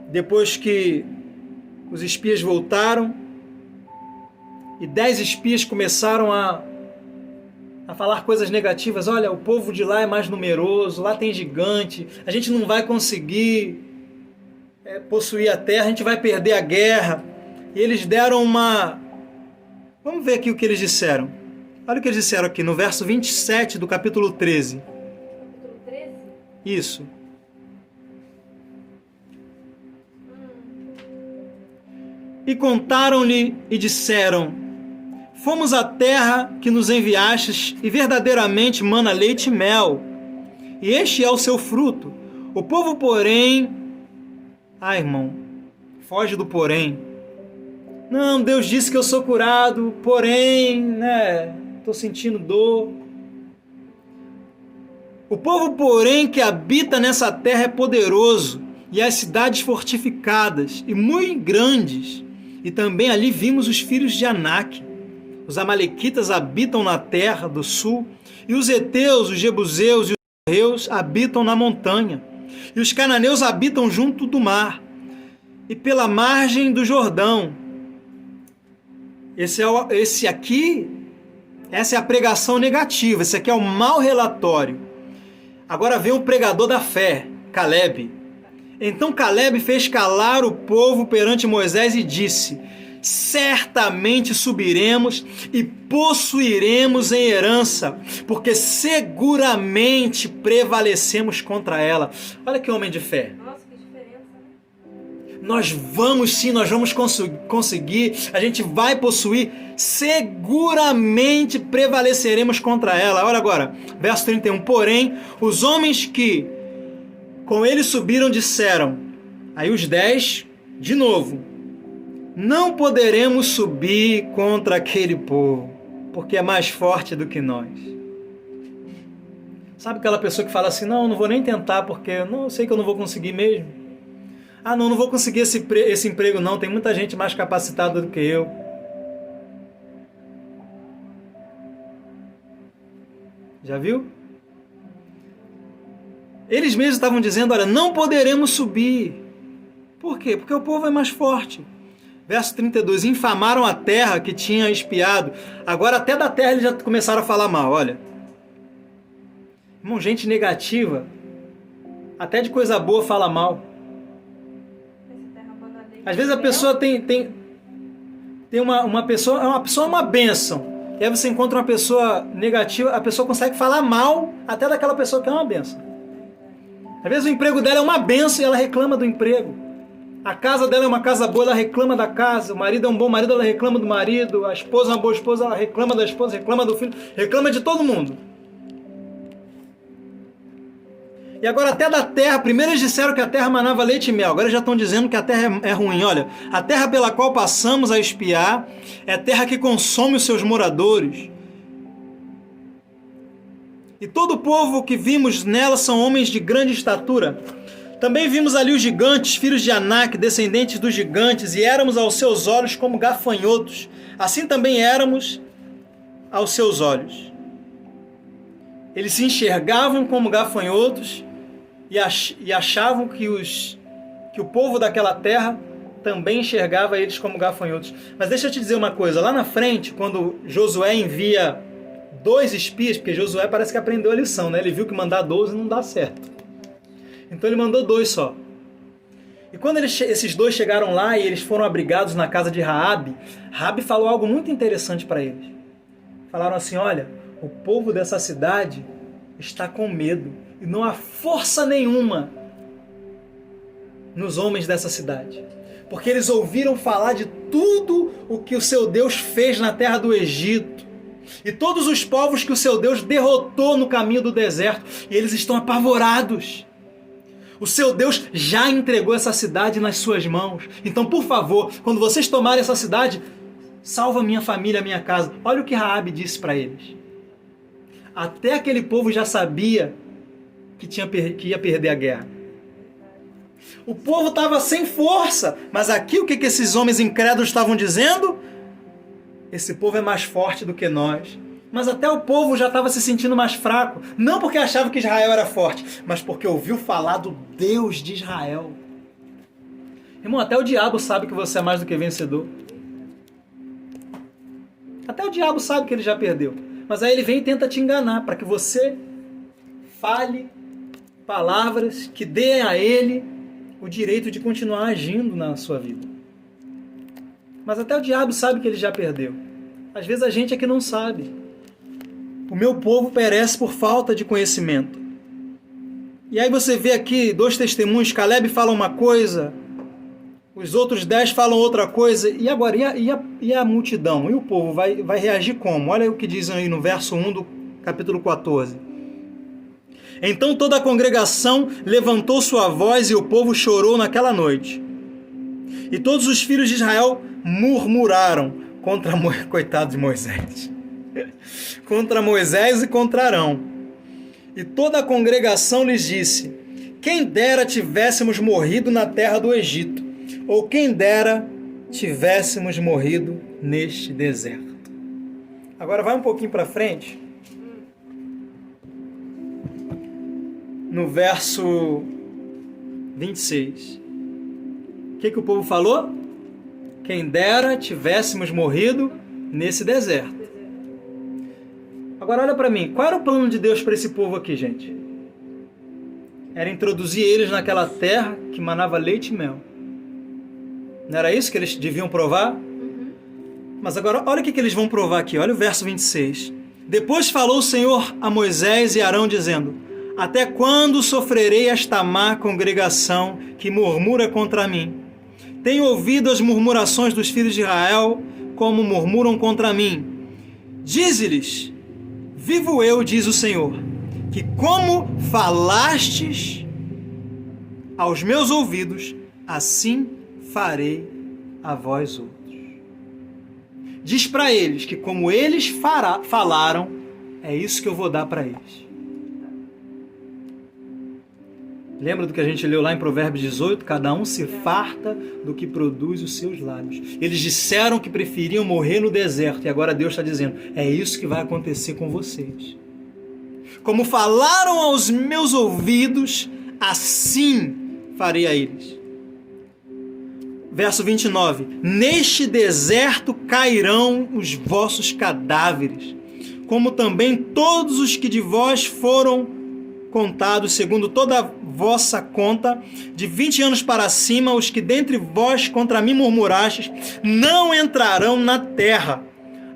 depois que os espias voltaram, e 10 espias começaram a falar coisas negativas. Olha, o povo de lá é mais numeroso, lá tem gigante, a gente não vai conseguir possuir a terra, a gente vai perder a guerra. E eles deram uma... Vamos ver aqui o que eles disseram. Olha o que eles disseram aqui no verso 27 do capítulo 13. Capítulo 13? Isso. E contaram-lhe e disseram: fomos à terra que nos enviastes, e verdadeiramente mana leite e mel, e este é o seu fruto. O povo, porém... irmão, foge do porém. Não, Deus disse que eu sou curado, porém, estou sentindo dor. O povo, porém, que habita nessa terra é poderoso, e as cidades fortificadas, e muito grandes. E também ali vimos os filhos de Anak. Os amalequitas habitam na terra do sul, e os heteus, os jebuseus e os amorreus habitam na montanha, e os cananeus habitam junto do mar, e pela margem do Jordão. Essa é a pregação negativa, esse aqui é o mau relatório. Agora vem o pregador da fé, Calebe. Então Calebe fez calar o povo perante Moisés e disse: certamente subiremos e possuiremos em herança, porque seguramente prevalecemos contra ela. Olha que homem de fé. Nossa, que diferença, né? Nós vamos sim, nós vamos conseguir, a gente vai possuir, seguramente prevaleceremos contra ela. Olha agora, verso 31. Porém, os homens que com ele subiram disseram, aí os 10, de novo: não poderemos subir contra aquele povo, porque é mais forte do que nós. Sabe aquela pessoa que fala assim, não vou nem tentar, porque eu sei que eu não vou conseguir mesmo. Não vou conseguir esse emprego não, tem muita gente mais capacitada do que eu. Já viu? Eles mesmos estavam dizendo, olha, não poderemos subir. Por quê? Porque o povo é mais forte. Verso 32, infamaram a terra que tinha espiado. Agora até da terra eles já começaram a falar mal, olha. Irmão, gente negativa, até de coisa boa fala mal. Às vezes a pessoa tem uma pessoa é uma bênção. E aí você encontra uma pessoa negativa, a pessoa consegue falar mal até daquela pessoa que é uma bênção. Às vezes o emprego dela é uma bênção e ela reclama do emprego. A casa dela é uma casa boa, ela reclama da casa. O marido é um bom marido, ela reclama do marido. A esposa é uma boa esposa, ela reclama da esposa, reclama do filho, reclama de todo mundo. E agora até da terra, primeiro eles disseram que a terra manava leite e mel, agora já estão dizendo que a terra é ruim. Olha, a terra pela qual passamos a espiar é a terra que consome os seus moradores. E todo o povo que vimos nela são homens de grande estatura. Também vimos ali os gigantes, filhos de Anak, descendentes dos gigantes, e éramos aos seus olhos como gafanhotos. Assim também éramos aos seus olhos. Eles se enxergavam como gafanhotos e achavam que o povo daquela terra também enxergava eles como gafanhotos. Mas deixa eu te dizer uma coisa, lá na frente, quando Josué envia 2 espias, porque Josué parece que aprendeu a lição, né? Ele viu que mandar 12 não dá certo. Então ele mandou 2 só. E quando esses 2 chegaram lá e eles foram abrigados na casa de Raabe, Raabe falou algo muito interessante para eles. Falaram assim, olha, o povo dessa cidade está com medo e não há força nenhuma nos homens dessa cidade. Porque eles ouviram falar de tudo o que o seu Deus fez na terra do Egito e todos os povos que o seu Deus derrotou no caminho do deserto, e eles estão apavorados. O seu Deus já entregou essa cidade nas suas mãos. Então, por favor, quando vocês tomarem essa cidade, salva minha família, minha casa. Olha o que Raabe disse para eles. Até aquele povo já sabia que ia perder a guerra. O povo estava sem força, mas aqui o que esses homens incrédulos estavam dizendo? Esse povo é mais forte do que nós. Mas até o povo já estava se sentindo mais fraco. Não porque achava que Israel era forte, mas porque ouviu falar do Deus de Israel. Irmão, até o diabo sabe que você é mais do que vencedor. Até o diabo sabe que ele já perdeu. Mas aí ele vem e tenta te enganar para que você fale palavras que deem a ele o direito de continuar agindo na sua vida. Mas até o diabo sabe que ele já perdeu. Às vezes a gente é que não sabe. O meu povo perece por falta de conhecimento. E aí você vê aqui 2 testemunhos, Caleb fala uma coisa, os outros 10 falam outra coisa, e agora, e a multidão? E o povo vai reagir como? Olha o que dizem aí no verso 1 do capítulo 14. Então toda a congregação levantou sua voz e o povo chorou naquela noite. E todos os filhos de Israel murmuraram contra coitado de Moisés. Contra Moisés e contra Arão. E toda a congregação lhes disse: quem dera tivéssemos morrido na terra do Egito, ou quem dera tivéssemos morrido neste deserto. Agora vai um pouquinho para frente. No verso 26. O que o povo falou? Quem dera tivéssemos morrido nesse deserto. Agora olha para mim, qual era o plano de Deus para esse povo aqui, gente? Era introduzir eles naquela terra que manava leite e mel. Não era isso que eles deviam provar? Mas agora olha o que eles vão provar aqui, olha o verso 26. Depois falou o Senhor a Moisés e Arão dizendo: até quando sofrerei esta má congregação que murmura contra mim? Tenho ouvido as murmurações dos filhos de Israel, como murmuram contra mim. Dize-lhes: vivo eu, diz o Senhor, que como falastes aos meus ouvidos, assim farei a vós outros. Diz para eles que como eles falaram, é isso que eu vou dar para eles. Lembra do que a gente leu lá em Provérbios 18? Cada um se farta do que produz os seus lábios. Eles disseram que preferiam morrer no deserto. E agora Deus está dizendo, é isso que vai acontecer com vocês. Como falaram aos meus ouvidos, assim farei a eles. Verso 29. Neste deserto cairão os vossos cadáveres, como também todos os que de vós foram contados, segundo toda a vossa conta, de 20 anos para cima, os que dentre vós contra mim murmurastes, não entrarão na terra.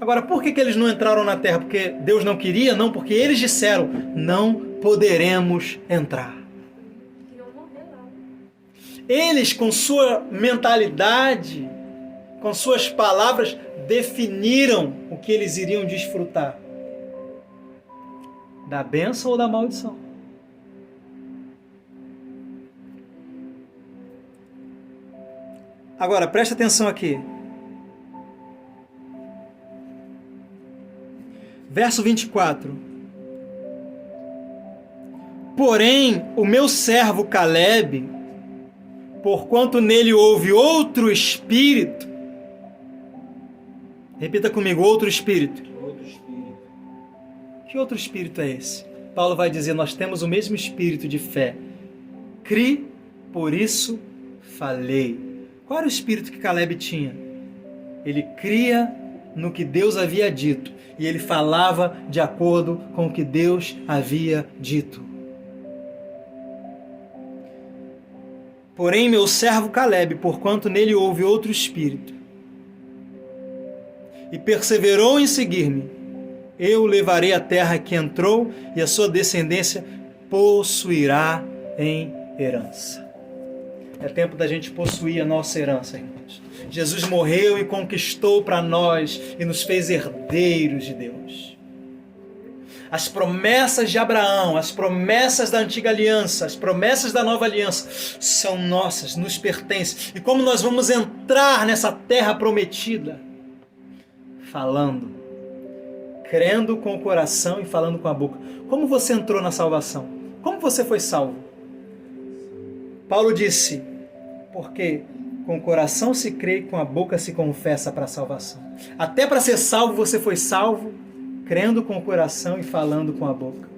Agora, por que eles não entraram na terra? Porque Deus não queria? Não, porque eles disseram, não poderemos entrar. Eles, com sua mentalidade, com suas palavras, definiram o que eles iriam desfrutar. Da bênção ou da maldição. Agora, presta atenção aqui. Verso 24. Porém, o meu servo Calebe, porquanto nele houve outro espírito. Repita comigo, outro espírito. Outro espírito. Que outro espírito é esse? Paulo vai dizer, nós temos o mesmo espírito de fé. Cri, por isso falei. Qual era o espírito que Calebe tinha? Ele cria no que Deus havia dito e ele falava de acordo com o que Deus havia dito. Porém, meu servo Calebe, porquanto nele houve outro espírito, e perseverou em seguir-me, eu levarei a terra que entrou e a sua descendência possuirá em herança. É tempo da gente possuir a nossa herança, irmãos. Jesus morreu e conquistou para nós e nos fez herdeiros de Deus. As promessas de Abraão, as promessas da antiga aliança, as promessas da nova aliança são nossas, nos pertencem. E como nós vamos entrar nessa terra prometida? Falando, crendo com o coração e falando com a boca. Como você entrou na salvação? Como você foi salvo? Paulo disse, porque com o coração se crê e com a boca se confessa para a salvação. Até para ser salvo, você foi salvo, crendo com o coração e falando com a boca.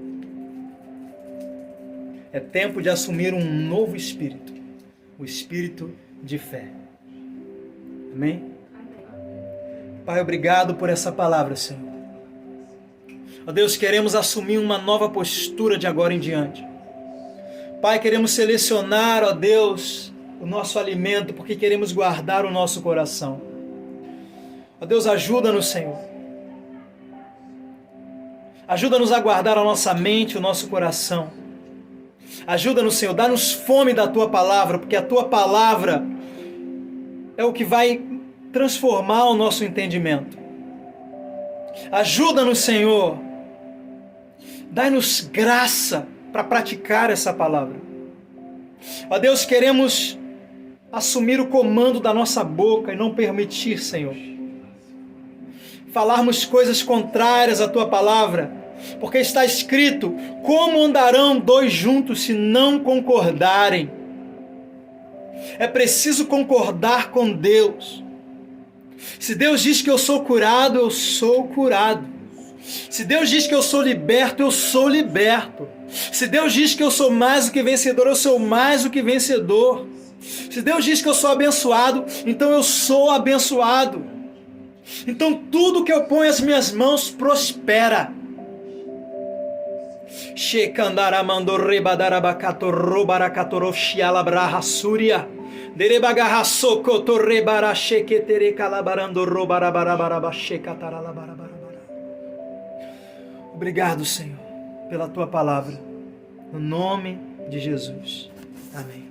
É tempo de assumir um novo espírito, o espírito de fé. Amém? Pai, obrigado por essa palavra, Senhor. Ó Deus, queremos assumir uma nova postura de agora em diante. Pai, queremos selecionar, ó Deus, o nosso alimento, porque queremos guardar o nosso coração. Ó Deus, ajuda-nos, Senhor. Ajuda-nos a guardar a nossa mente, o nosso coração. Ajuda-nos, Senhor, dá-nos fome da Tua palavra, porque a Tua palavra é o que vai transformar o nosso entendimento. Ajuda-nos, Senhor. Dai-nos graça para praticar essa palavra. Ó Deus, queremos assumir o comando da nossa boca e não permitir, Senhor, falarmos coisas contrárias à Tua palavra, porque está escrito, como andarão dois juntos se não concordarem? É preciso concordar com Deus. Se Deus diz que eu sou curado, eu sou curado. Se Deus diz que eu sou liberto, eu sou liberto. Se Deus diz que eu sou mais do que vencedor, eu sou mais do que vencedor. Se Deus diz que eu sou abençoado, então eu sou abençoado. Então tudo que eu ponho as minhas mãos prospera. Obrigado, Senhor, pela Tua palavra. No nome de Jesus. Amém.